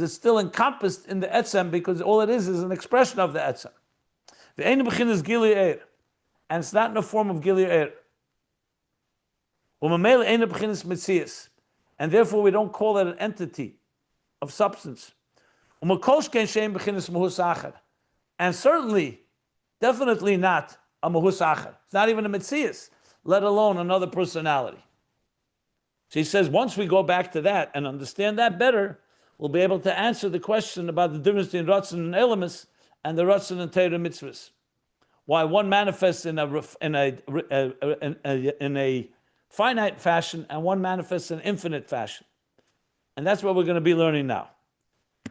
it's still encompassed in the Etzem, because all it is an expression of the Etzem. And it's not in the form of Gili Eir. And therefore we don't call it an entity of substance. And certainly, definitely not a mehus achar. It's not even a mitzvos, let alone another personality. So he says, once we go back to that and understand that better, we'll be able to answer the question about the difference between Ratzon and Elamis and the Ratzon and Torah mitzvahs. Why one manifests in a finite fashion and one manifests in infinite fashion. And that's what we're going to be learning now.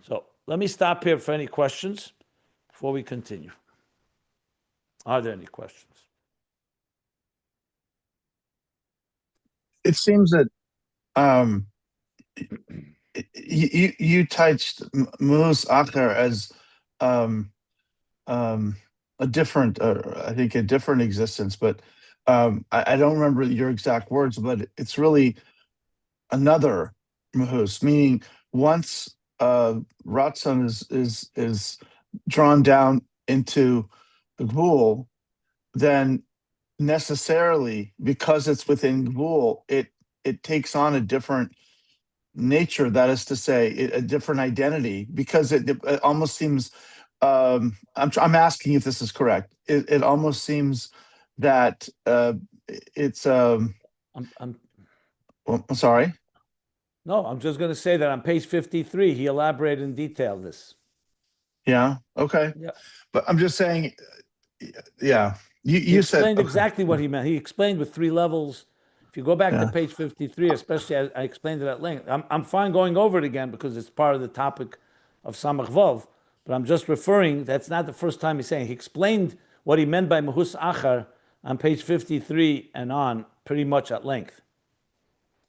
So let me stop here for any questions before we continue. Are there any questions? It seems that you touched mehus acher as a different, I think a different existence, but I don't remember your exact words, but it's really another mehus, meaning once Ratzon is drawn down into the gvul, then necessarily, because it's within gvul, it takes on a different nature. That is to say, a different identity, because it almost seems. I'm asking if this is correct. It almost seems that it's. I'm Well, I'm sorry. No, I'm just going to say that on page 53, he elaborated in detail this. Yeah. Okay. Yeah. But I'm just saying. Yeah. He You said explained okay. exactly what he meant. He explained with 3 levels. If you go back to Yeah. page 53, especially I explained it at length. I'm fine going over it again because it's part of the topic of Samach Vav, but I'm just referring, that's not the first time he's saying. He explained what he meant by mehus achar on page 53 and on pretty much at length.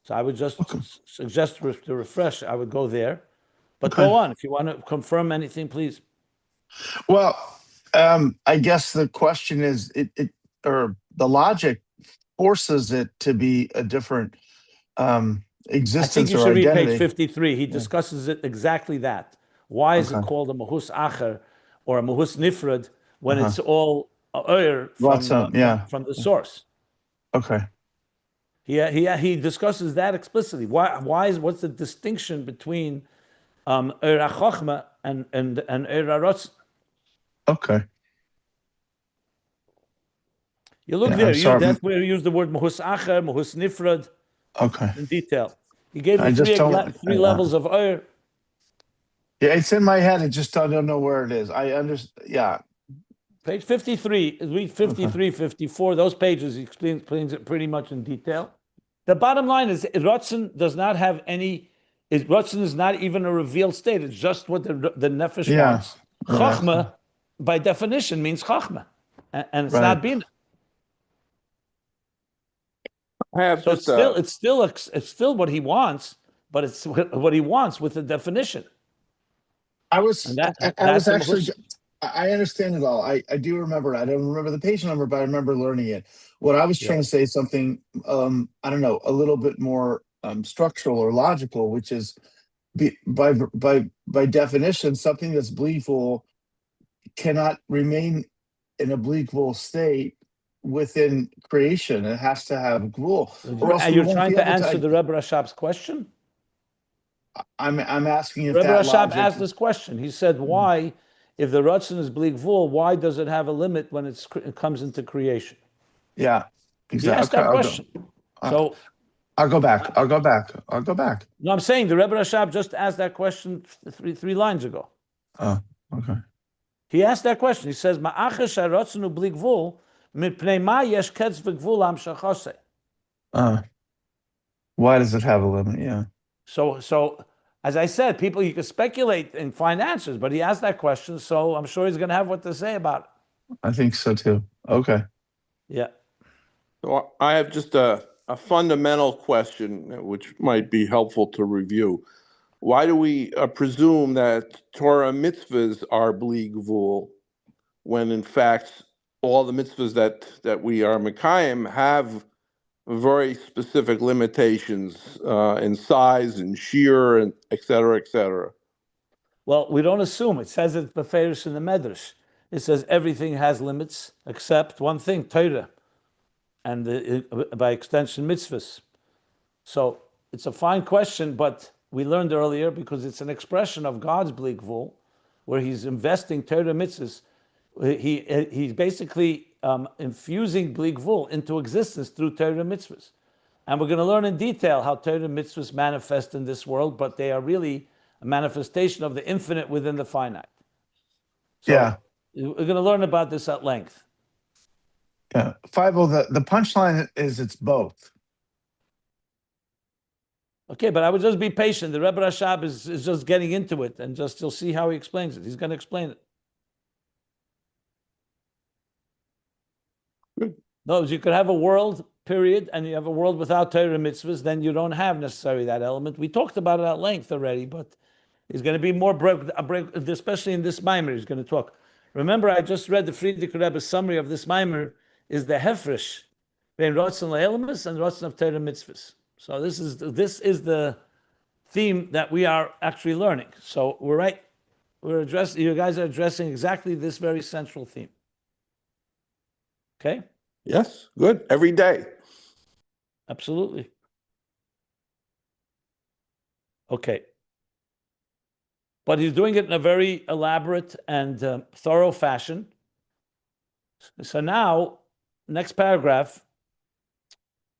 So I would just suggest to refresh, I would go there. But Okay. go on. If you want to confirm anything, please. Well, I guess the question is, or the logic forces it to be a different I think existence you or should read page identity. 53. He discusses it exactly that. Why is it Okay. called a mehus acher or a mehus nifrad when Uh-huh. it's all oir Ratzon, yeah. from the source? Okay. He discusses that explicitly. What's the distinction between oir hachochma and oir harotzon? Okay. You look Yeah, there. I'm sorry. That's where he used the word mehus acher, mehus nifrad Okay. in detail. He gave I you just three don't. levels of oir. Yeah, it's in my head. I don't know where it is. I understand. Yeah. Page 53, read 53, 54, those pages, he explains it pretty much in detail. The bottom line is, Ratzon does not have any, Ratzon is not even a revealed state. It's just what the Nefesh Yeah. wants. Chachma, by definition, means Chachma. And it's Right. not Bina. I have So just it's still what he wants, but it's what he wants with the definition. I was And that, I was that's a actually mehus. I understand it all. I do remember. I don't remember the page number, but I remember learning it. What I was trying to say is something I don't know, a little bit more structural or logical, which is by definition, something that's bleakful cannot remain in a bleakful state within creation. It has to have a gvul, or else Are we you won't trying be to able answer to. the Rebbe Rashab's question? I'm asking if Rebbe that Rashab logic. asked this question. He said, why, if the Ratzon is bleak vul, why does it have a limit when it comes into creation? Yeah, He asked exactly. that question. So, I'll go back. I'll go back. no, I'm saying the Rebbe Rashab just asked that question three lines ago. Oh, okay. He asked that question. He says, Ma'acher sha'ratzon u bleak vul, mipnei ma yesh ketz v'gvul am shachosei. Why does it have a limit? Yeah. So, as I said, you can speculate and find answers, but he asked that question, so I'm sure he's going to have what to say about it. I think so too. Okay. Yeah. So I have just a fundamental question, which might be helpful to review. Why do we presume that Torah mitzvahs are bli gvul, when in fact all the mitzvahs that we are mekayim have very specific limitations in size and shear and et cetera, et cetera? Well, we don't assume. It says it beferish in the Medrash. It says everything has limits except one thing, Torah, and by extension, mitzvahs. So it's a fine question, but we learned earlier, because it's an expression of God's bleak vul, where he's investing Torah mitzvahs. He's basically infusing bleak vul into existence through Torah mitzvahs. And we're going to learn in detail how Torah mitzvahs manifest in this world, but they are really a manifestation of the infinite within the finite. So Yeah. we're going to learn about this at length. Yeah. Fievel, the punchline is it's both. Okay, but I would just be patient. The Rebbe Rashab is just getting into it, and just you'll see how he explains it. He's going to explain it. Good. No, you could have a world, period, and you have a world without Torah mitzvahs, then you don't have necessarily that element. We talked about it at length already, but he's going to be more especially in this mimer, he's going to talk. Remember, I just read the Friedrich Rebbe's summary of this mimer is the hefresh between Ratzon Le'elamis and Ratzon of Torah mitzvahs. So this is the theme that we are actually learning. So we're right. You guys are addressing exactly this very central theme. Okay? Yes, good. Every day. Absolutely. Okay. But he's doing it in a very elaborate and thorough fashion. So now, next paragraph,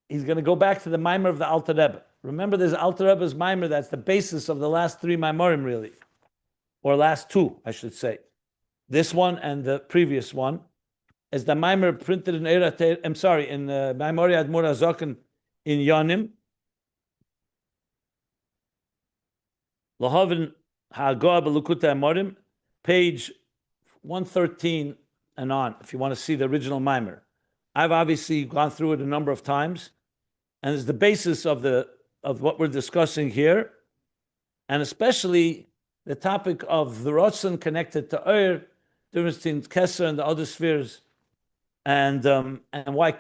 he's going to go back to the mimer of the Alter Rebbe. Remember, there's Alter Rebbe's mimer that's the basis of the last three maimorim, really. Or last two, I should say. This one and the previous one. As the mimer printed in in Maimori Admor HaZoken in Yonim. Lahavin HaGoa B'Lukuta Amorim, page 113 and on, if you want to see the original mimer. I've obviously gone through it a number of times, and it's the basis of what we're discussing here, and especially the topic of the Rotzen connected to Ur, difference between Keser and the other spheres, and why,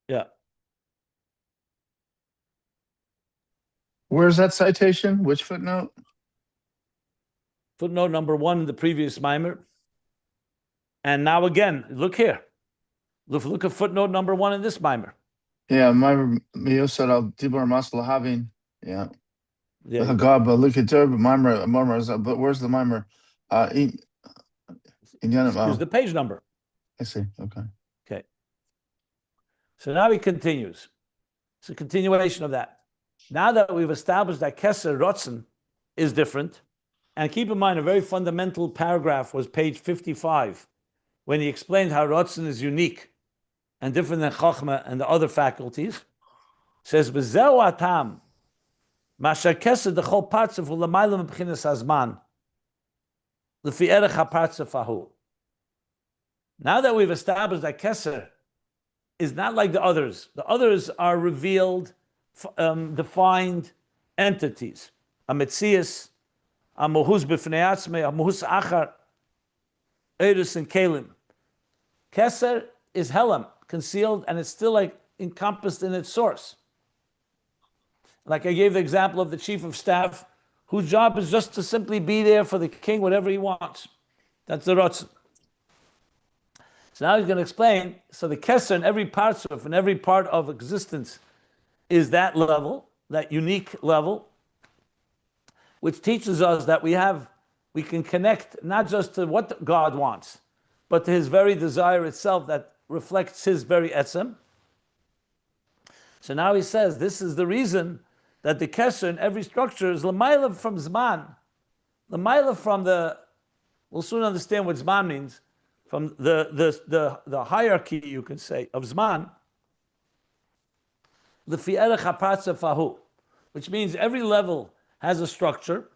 yeah. Where's that citation? Which footnote? Footnote number 1 in the previous mimer. And now again, look here. Look at footnote number 1 in this mimer. Yeah, mimer mehus al dibur mas lahavin. Yeah. Yeah. God, but look at mimer, but where's the mimer? Here's the page number. I see. Okay. Okay. So now he continues. It's a continuation of that. Now that we've established that Keser Rotzen is different, and keep in mind a very fundamental paragraph was page 55, when he explained how Rotzen is unique and different than Chochmah and the other faculties. It says, V'zeu atam, masher Keser d'chol partzef u'lamayla m'bchinas hazman, l'fi erech ha'partzef ahu. Now that we've established that Keser is not like the others are revealed, defined entities. A metzias, a mehus b'fnei atzmei, a mehus achar, eirus and kalim. Keser is helam, concealed, and it's still like encompassed in its source. Like I gave the example of the chief of staff, whose job is just to simply be there for the king, whatever he wants. That's the Rotzen. So now he's going to explain, so the Keser in every part of existence is that level, that unique level, which teaches us that we can connect not just to what God wants, but to his very desire itself that reflects his very etzem. So now he says, this is the reason that the Keser in every structure is l'mayla from Zman. L'mayla from we'll soon understand what Zman means, from the hierarchy, you can say, of Zman, l'fi erech ha'partzef ahu, which means every level has a structure.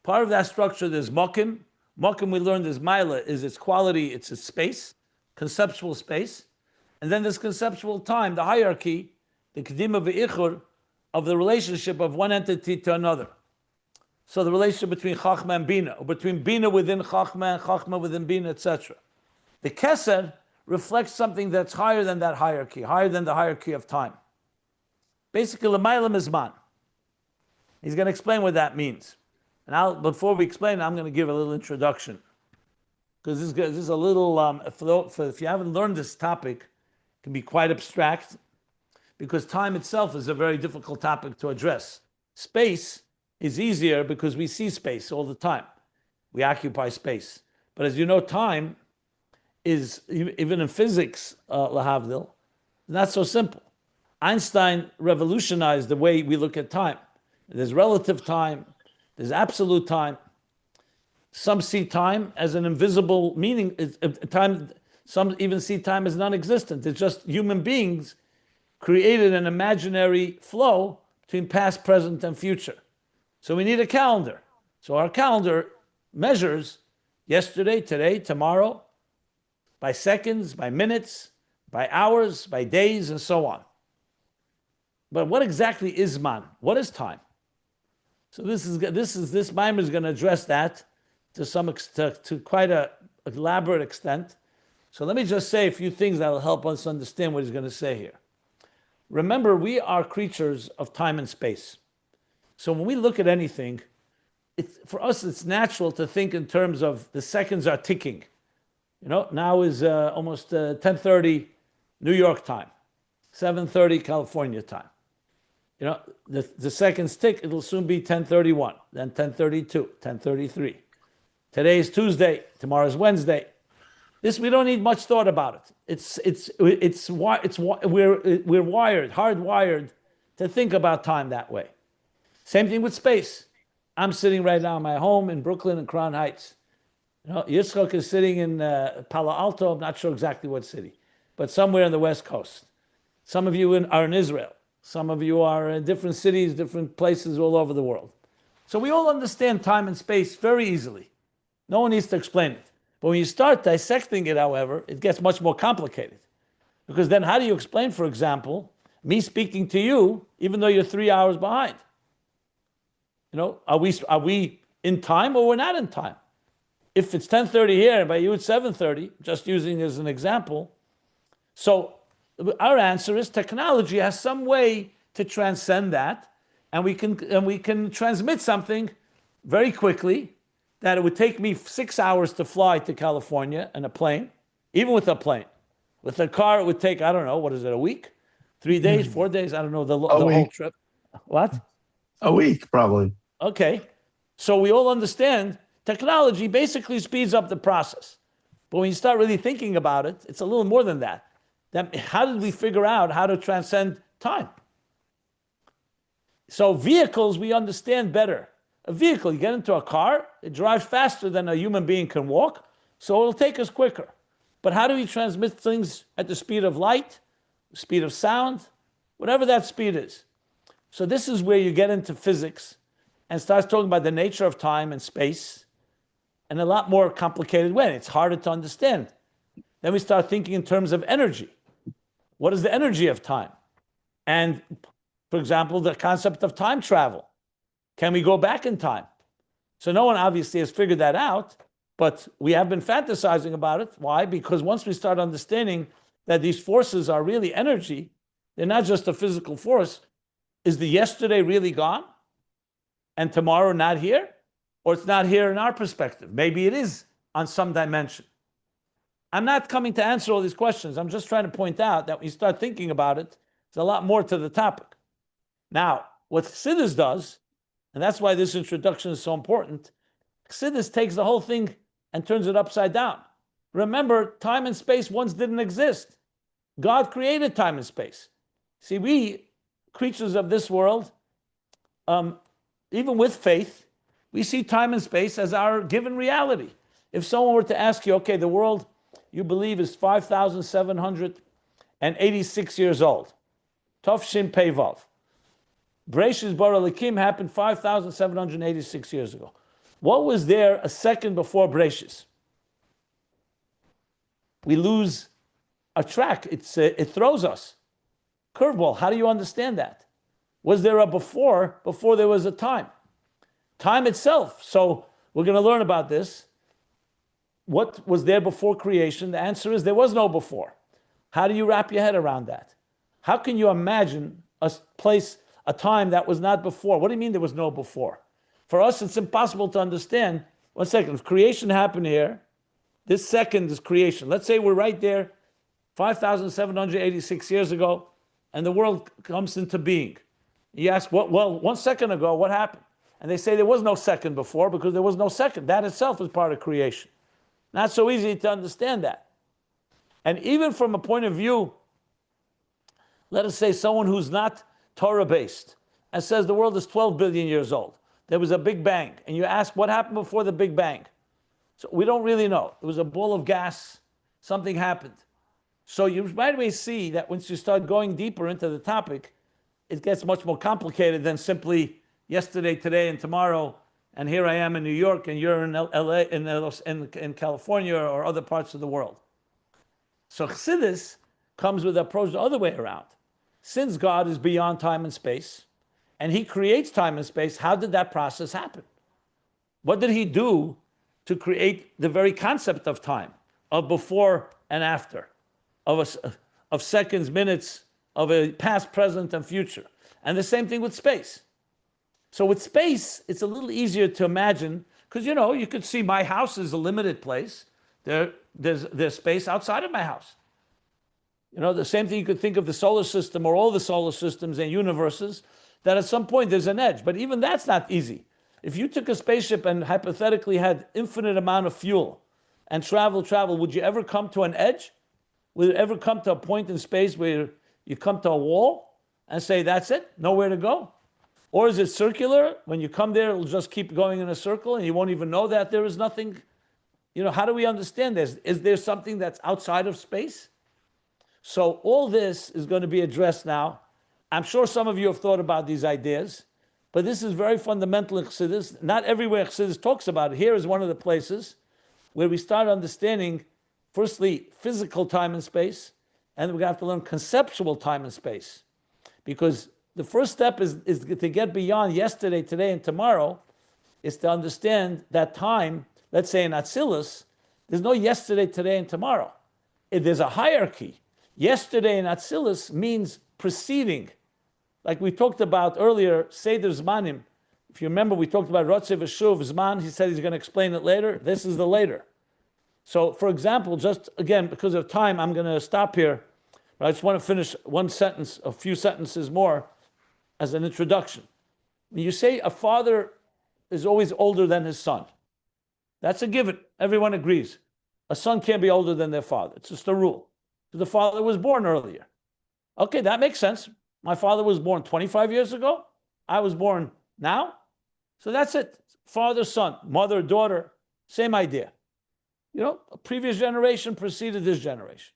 Part of that structure there's mokim. Mokim, we learned, is maila, is its quality, it's its space, conceptual space. And then there's conceptual time, the hierarchy, the kedima v'ichur, of the relationship of one entity to another. So the relationship between Chachma and Bina, or between Bina within Chachma and Chachma within Bina, etc. The Keser reflects something that's higher than that hierarchy, higher than the hierarchy of time. Basically, l'mayla mizman. He's going to explain what that means. And before we explain, I'm going to give a little introduction. Because this is a little, if you haven't learned this topic, it can be quite abstract, because time itself is a very difficult topic to address. Space is easier because we see space all the time. We occupy space. But as you know, time is, even in physics, lahavdil, not so simple. Einstein revolutionized the way we look at time. There's relative time, There's absolute time. Some see time as an invisible meaning. Time. Some even see time as non-existent. It's just human beings created an imaginary flow between past, present, and future. So we need a calendar. So our calendar measures yesterday, today, tomorrow, by seconds, by minutes, by hours, by days, and so on. But what exactly is man? What is time? So this mimer is going to address that to quite a elaborate extent. So let me just say a few things that will help us understand what he's going to say here. Remember, we are creatures of time and space. So when we look at anything, for us, it's natural to think in terms of the seconds are ticking. Now is almost 10:30 New York time, 7:30 California time. The seconds tick, it'll soon be 10:31, then 10:32, 10:33. Today is Tuesday, tomorrow is Wednesday. This, we don't need much thought about it. We're wired, hardwired to think about time that way. Same thing with space. I'm sitting right now in my home in Brooklyn and Crown Heights. Yitzchak is sitting in Palo Alto. I'm not sure exactly what city, but somewhere on the West Coast. Some of you are in Israel. Some of you are in different cities, different places all over the world. So we all understand time and space very easily. No one needs to explain it. But when you start dissecting it, however, it gets much more complicated. Because then how do you explain, for example, me speaking to you, even though you're 3 hours behind? Are we in time or we're not in time? If it's 10:30 here and by you it's 7:30, just using as an example. So our answer is technology has some way to transcend that, and we can transmit something very quickly that it would take me 6 hours to fly to California in a plane, even with a plane. With a car, it would take, I don't know, what is it, a week? 3 days, 4 days? I don't know, the whole trip. What? A week, probably. Okay. So we all understand technology basically speeds up the process. But when you start really thinking about it, it's a little more than that. How did we figure out how to transcend time? So vehicles, we understand better. A vehicle, you get into a car, it drives faster than a human being can walk, so it'll take us quicker. But how do we transmit things at the speed of light, the speed of sound, whatever that speed is? So this is where you get into physics and starts talking about the nature of time and space in a lot more complicated way. It's harder to understand. Then we start thinking in terms of energy. What is the energy of time? And, for example, the concept of time travel. Can we go back in time? So no one obviously has figured that out, but we have been fantasizing about it. Why? Because once we start understanding that these forces are really energy, they're not just a physical force. Is the yesterday really gone? And tomorrow not here? Or it's not here in our perspective? Maybe it is on some dimension. I'm not coming to answer all these questions. I'm just trying to point out that when you start thinking about it, there's a lot more to the topic. Now, what Chassidus does, and that's why this introduction is so important, Chassidus takes the whole thing and turns it upside down. Remember, time and space once didn't exist. God created time and space. See, we, creatures of this world, even with faith, we see time and space as our given reality. If someone were to ask you, okay, the world you believe is 5,786 years old, Tov Shin Pei Vav. Bereshis Bara Elikim happened 5,786 years ago. What was there a second before Bereshis? We lose a track. It throws us. Curveball. How do you understand that? Was there a before there was a time? Time itself. So we're going to learn about this. What was there before creation? The answer is there was no before. How do you wrap your head around that? How can you imagine a time that was not before? What do you mean there was no before? For us, it's impossible to understand. 1 second, if creation happened here, this second is creation. Let's say we're right there 5,786 years ago, and the world comes into being. You ask, well, 1 second ago, what happened? And they say there was no second before because there was no second. That itself is part of creation. Not so easy to understand that. And even from a point of view, let us say someone who's not Torah-based and says the world is 12 billion years old. there was a Big Bang, and you ask what happened before the Big Bang. So we don't really know. It was a ball of gas, something happened. So you right away see that once you start going deeper into the topic, it gets much more complicated than simply yesterday, today, and tomorrow, and here I am in New York, and you're in LA, in California, or other parts of the world. So Chassidus comes with an approach the other way around. Since God is beyond time and space, and he creates time and space, how did that process happen? What did he do to create the very concept of time, of before and after, of seconds, minutes, of a past, present, and future? And the same thing with space. So with space, it's a little easier to imagine, because you could see my house is a limited place. There's space outside of my house. The same thing you could think of the solar system or all the solar systems and universes, that at some point there's an edge. But even that's not easy. If you took a spaceship and hypothetically had infinite amount of fuel and travel, would you ever come to an edge? Would it ever come to a point in space where you come to a wall and say, that's it, nowhere to go? Or is it circular? When you come there, it'll just keep going in a circle and you won't even know that there is nothing. How do we understand this? Is there something that's outside of space? So all this is going to be addressed now. I'm sure some of you have thought about these ideas, but this is very fundamental in Chassidus. Not everywhere Chassidus talks about it. Here is one of the places where we start understanding, firstly, physical time and space, and we're going to have to learn conceptual time and space. Because the first step is to get beyond yesterday, today, and tomorrow, is to understand that time, let's say in Atzilus, there's no yesterday, today, and tomorrow. There's a hierarchy. Yesterday in Atzilus means preceding. Like we talked about earlier, Seder Zmanim. If you remember, we talked about Rotzev Veshuv Zman. He said he's going to explain it later. This is the later. So, for example, just again, because of time, I'm going to stop here. But I just want to finish one sentence, a few sentences more, as an introduction. When you say a father is always older than his son, that's a given. Everyone agrees. A son can't be older than their father. It's just a rule. The father was born earlier. Okay, that makes sense. My father was born 25 years ago. I was born now. So that's it. Father, son, mother, daughter, same idea. A previous generation preceded this generation.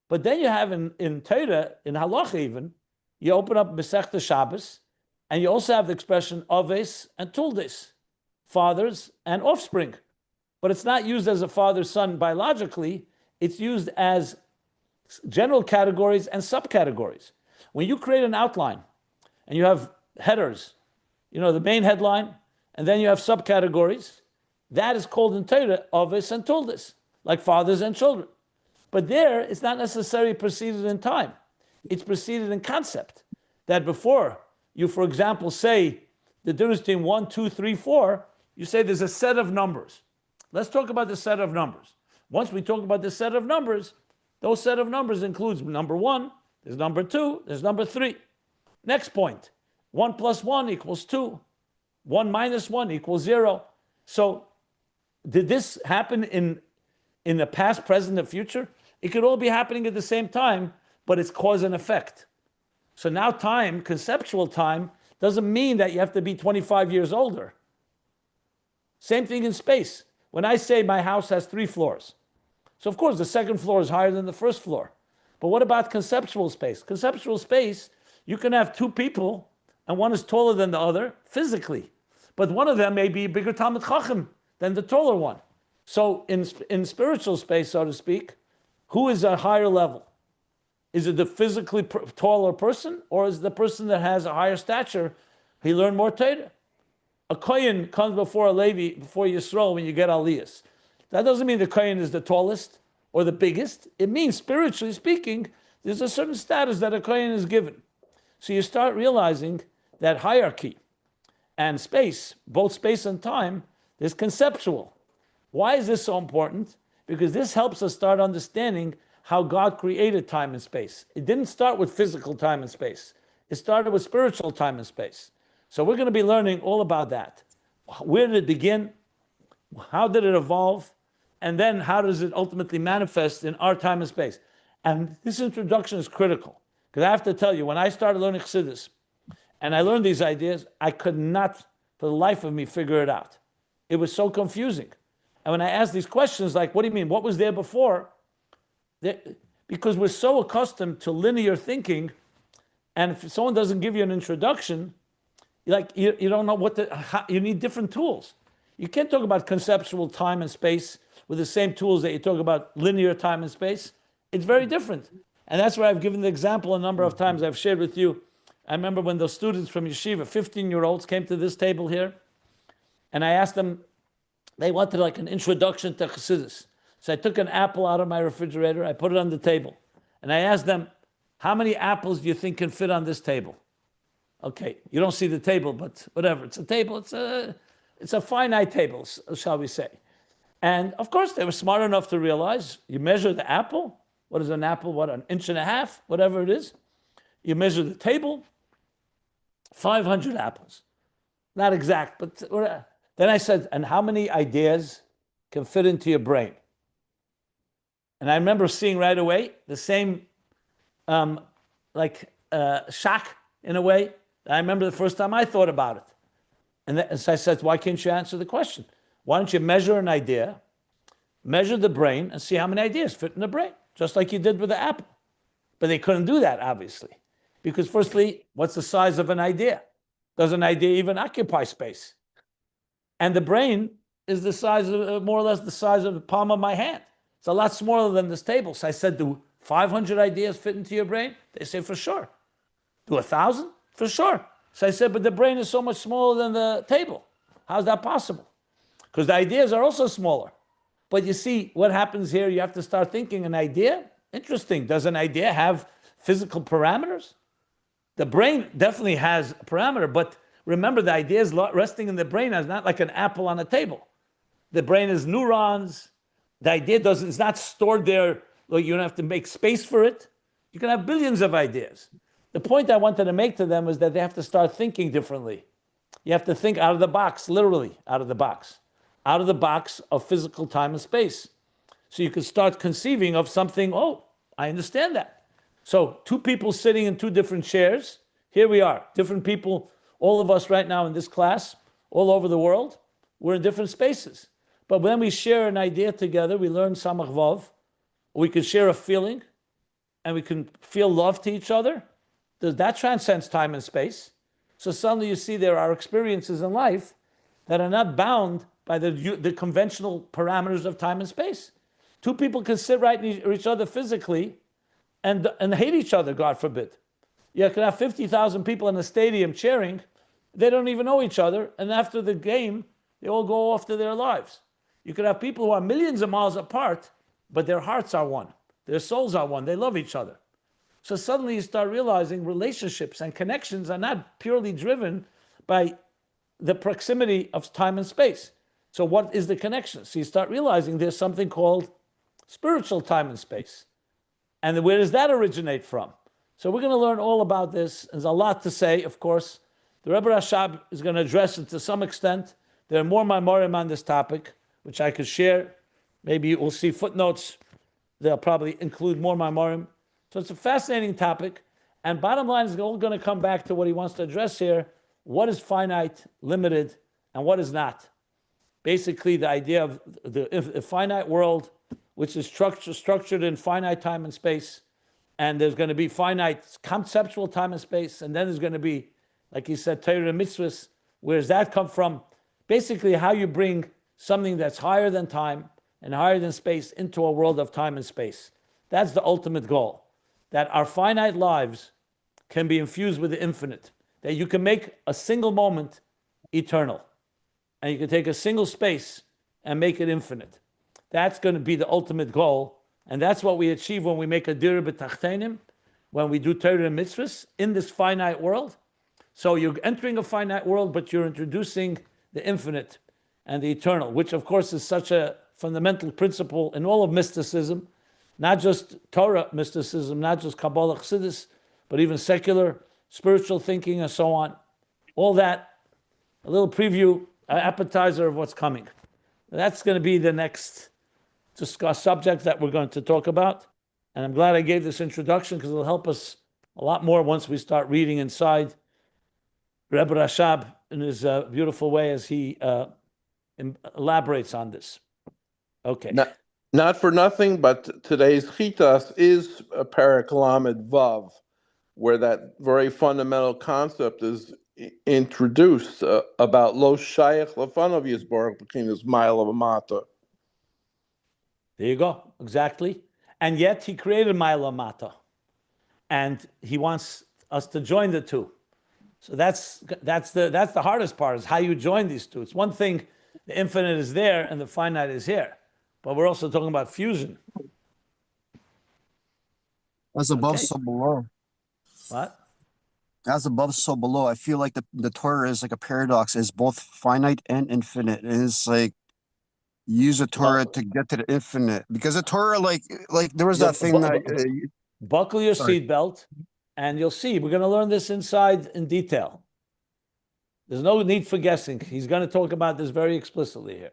But then you have in Torah, in Halacha even, you open up Masechta Shabbos, and you also have the expression Aves and Tuldes, fathers and offspring. But it's not used as a father-son biologically. It's used as general categories and subcategories. When you create an outline and you have headers, the main headline, and then you have subcategories, that is called in Torah Avis and Tuldes, like fathers and children. But there, it's not necessarily preceded in time. It's preceded in concept. That before you, for example, say the difference between 1, 2, 3, 4, you say there's a set of numbers. Let's talk about the set of numbers. Once we talk about the set of numbers, those set of numbers includes number 1, there's number 2, there's number 3. Next point, 1 plus 1 equals 2. 1 minus 1 equals 0. So did this happen in the past, present, and future? It could all be happening at the same time, but it's cause and effect. So now time, conceptual time, doesn't mean that you have to be 25 years older. Same thing in space. When I say my house has 3 floors, so of course the second floor is higher than the first floor. But what about conceptual space? Conceptual space, you can have 2 people, and one is taller than the other physically, but one of them may be a bigger Talmid Chacham than the taller one. So in spiritual space, so to speak, who is a higher level? Is it the physically taller person, or is it the person that has a higher stature? He learned more Torah. A Kohen comes before a Levi, before Yisrael, when you get Aliyas. That doesn't mean the Kohen is the tallest or the biggest. It means, spiritually speaking, there's a certain status that a Kohen is given. So you start realizing that hierarchy and space, both space and time, is conceptual. Why is this so important? Because this helps us start understanding how God created time and space. It didn't start with physical time and space. It started with spiritual time and space. So we're going to be learning all about that. Where did it begin? How did it evolve? And then how does it ultimately manifest in our time and space? And this introduction is critical. Because I have to tell you, when I started learning Chassidus, and I learned these ideas, I could not for the life of me figure it out. It was so confusing. And when I asked these questions, like, what do you mean? What was there before? Because we're so accustomed to linear thinking, and if someone doesn't give you an introduction, you don't know you need different tools. You can't talk about conceptual time and space with the same tools that you talk about linear time and space. It's very different. And that's why I've given the example a number of times. I've shared with you. I remember when those students from yeshiva, 15-year-olds, came to this table here, and I asked them, they wanted like an introduction to Chassidus. So I took an apple out of my refrigerator, I put it on the table, and I asked them, how many apples do you think can fit on this table? Okay, you don't see the table, but whatever. It's a table. It's a finite table, shall we say. And of course, they were smart enough to realize you measure the apple. What is an apple? What, an inch and a half? Whatever it is. You measure the table, 500 apples. Not exact, but then I said, and how many ideas can fit into your brain? And I remember seeing right away the same, shock in a way. I remember the first time I thought about it. And so I said, why can't you answer the question? Why don't you measure an idea, measure the brain, and see how many ideas fit in the brain, just like you did with the apple. But they couldn't do that, obviously. Because firstly, what's the size of an idea? Does an idea even occupy space? And the brain is the size of, more or less the size of the palm of my hand. It's a lot smaller than this table. So I said, do 500 ideas fit into your brain? They say, for sure. Do 1,000? For sure. So I said, but the brain is so much smaller than the table. How's that possible? Because the ideas are also smaller. But you see, what happens here, you have to start thinking an idea. Interesting. Does an idea have physical parameters? The brain definitely has a parameter, but remember, the idea is resting in the brain is not like an apple on a table. The brain is neurons. The idea it's not stored there. Like you don't have to make space for it. You can have billions of ideas. The point I wanted to make to them is that they have to start thinking differently. You have to think out of the box, literally out of the box of physical time and space. So you can start conceiving of something, oh, I understand that. So two people sitting in two different chairs, here we are, different people, all of us right now in this class, all over the world, we're in different spaces. But when we share an idea together, we learn Samach Vav, we can share a feeling, and we can feel love to each other. That transcends time and space. So suddenly you see there are experiences in life that are not bound by the conventional parameters of time and space. Two people can sit right near each other physically and hate each other, God forbid. You can have 50,000 people in a stadium cheering. They don't even know each other. And after the game, they all go off to their lives. You could have people who are millions of miles apart, but their hearts are one. Their souls are one. They love each other. So suddenly you start realizing relationships and connections are not purely driven by the proximity of time and space. So what is the connection? So you start realizing there's something called spiritual time and space. And where does that originate from? So we're going to learn all about this. There's a lot to say, of course. The Rebbe Rashab is going to address it to some extent. There are more Maimorim on this topic, which I could share. Maybe we'll see footnotes. They'll probably include more Maimorim. So it's a fascinating topic. And bottom line is all going to come back to what he wants to address here. What is finite, limited, and what is not? Basically, the idea of the finite world, which is structured in finite time and space, and there's going to be finite conceptual time and space, and then there's going to be, like he said, Torah and mitzvos. Where does that come from? Basically, how you bring something that's higher than time and higher than space into a world of time and space. That's the ultimate goal, that our finite lives can be infused with the infinite, that you can make a single moment eternal, and you can take a single space and make it infinite. That's going to be the ultimate goal, and that's what we achieve when we make a dir b'tachtenim, when we do Torah and mitzvos in this finite world. So you're entering a finite world, but you're introducing the infinite and the eternal, which of course is such a fundamental principle in all of mysticism, not just Torah mysticism, not just Kabbalah Chassidus, but even secular, spiritual thinking and so on. All that, a little preview, an appetizer of what's coming. That's going to be the next subject that we're going to talk about. And I'm glad I gave this introduction because it'll help us a lot more once we start reading inside Rebbe Rashab in his beautiful way as he elaborates on this. Okay. Not for nothing, but today's chitas is a parakalamed vav, where that very fundamental concept is introduced about lo shayach lefanav yisborach b'chinas mile of mata. There you go. Exactly. And yet he created Mila Mata. And he wants us to join the two. So that's the hardest part, is how you join these two. It's one thing, the infinite is there and the finite is here. But we're also talking about fusion. As above, Okay. so below. What? As above, so below. I feel like the Torah is like a paradox. It's both finite and infinite. And it's like use a Torah to get to the infinite. Because the Torah, like there was that thing that Buckle your Sorry. seatbelt and you'll see. We're going to learn this inside in detail. There's no need for guessing. He's going to talk about this very explicitly here.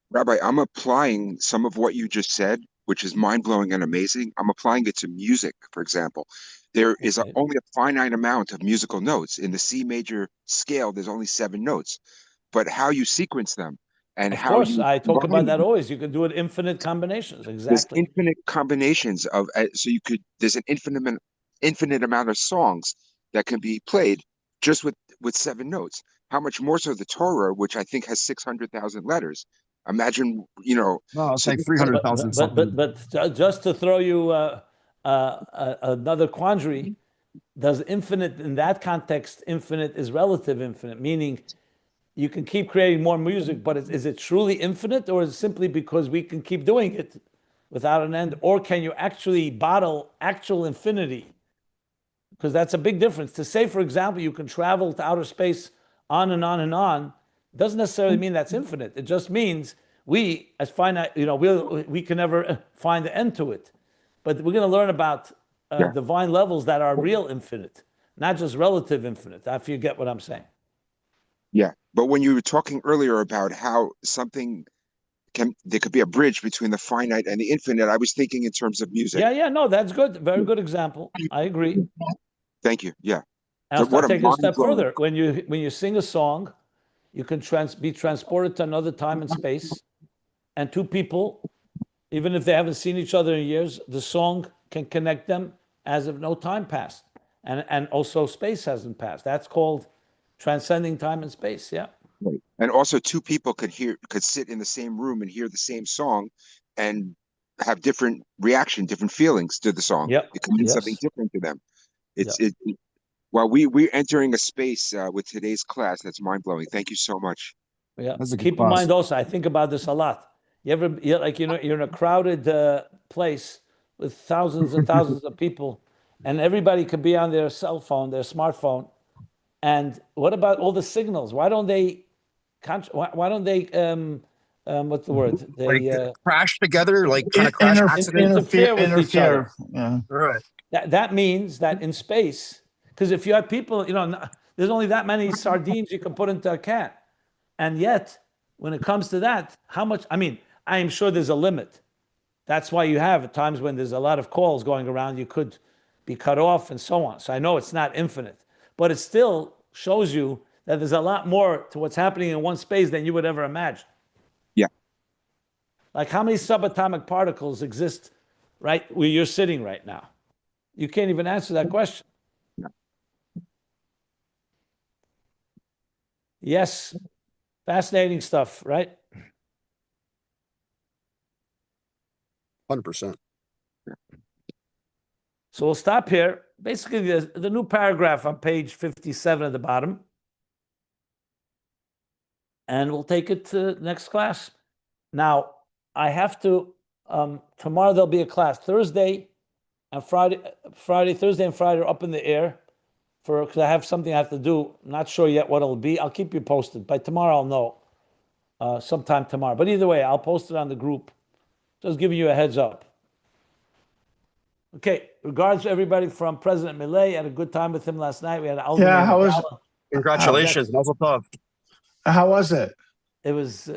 Rabbi, I'm applying some of what you just said, which is mind-blowing and amazing. I'm applying it to music, for example. There is Okay. only a finite amount of musical notes. In the C major scale, there's only 7 notes. But how you sequence them and Of how course, you I talk about line that them, always. You can do it infinite combinations. there's Exactly. infinite combinations of so you could there's an infinite amount of songs that can be played just with 7 notes. How much more so the Torah, which I think has 600,000 letters. Imagine, no, it's so like this- 300,000 something. But just to throw you another quandary, does infinite in that context, infinite is relative infinite, meaning you can keep creating more music, but is it truly infinite, or is it simply because we can keep doing it without an end? Or can you actually bottle actual infinity? Because that's a big difference. To say, for example, you can travel to outer space on and on and on, doesn't necessarily mean that's infinite. It just means we, as finite, we can never find the end to it. But we're going to learn about divine levels that are real infinite, not just relative infinite. If you get what I'm saying. Yeah, but when you were talking earlier about how there could be a bridge between the finite and the infinite, I was thinking in terms of music. Yeah, no, that's good. Very good example. I agree. Thank you. Yeah. And I'll What a take it a step mind-blowing- further. When you sing a song, you can be transported to another time and space, and two people, even if they haven't seen each other in years, the song can connect them as if no time passed, and also space hasn't passed. That's called transcending time and space. Yeah. Right. And also 2 people could sit in the same room and hear the same song and have different reaction, different feelings to the song. Yep. It can mean something Yes. different to them. Well, we're entering a space with today's class that's mind-blowing. Thank you so much. Yeah. That's a good Keep in class. mind also, I think about this a lot. You're in a crowded place with thousands and thousands of people, and everybody could be on their cell phone, their smartphone. And what about all the signals? Why don't they? Why don't they? What's the word? They Crash together, like kind of crash accident. interfere with each other. Yeah. Right. That means that in space, because if you have people, there's only that many sardines you can put into a can. And yet, when it comes to that, how much, I am sure there's a limit. That's why you have at times when there's a lot of calls going around, you could be cut off and so on. So I know it's not infinite, but it still shows you that there's a lot more to what's happening in one space than you would ever imagine. Yeah. Like how many subatomic particles exist right where you're sitting right now? You can't even answer that question. No. Yes. Fascinating stuff, right? 100%. So we'll stop here. Basically, the new paragraph on page 57 at the bottom. And we'll take it to next class. Now, I have to, tomorrow there'll be a class. Thursday and Thursday and Friday are up in the air because I have something I have to do. I'm not sure yet what it'll be. I'll keep you posted. By tomorrow, I'll know. Sometime tomorrow. But either way, I'll post it on the group. Just giving you a heads up. Okay, regards to everybody from President Millet. Had a good time with him last night. We had an how was- gala. Congratulations. Mazel tov. How was it? It was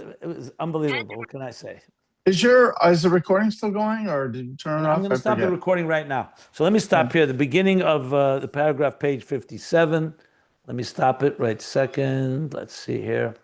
unbelievable. What can I say? Is the recording still going, or did you turn it I'm off? going to I stop the forget. recording right now. So let me stop here. The beginning of the paragraph, page 57. Let me stop it right second. Let's see here.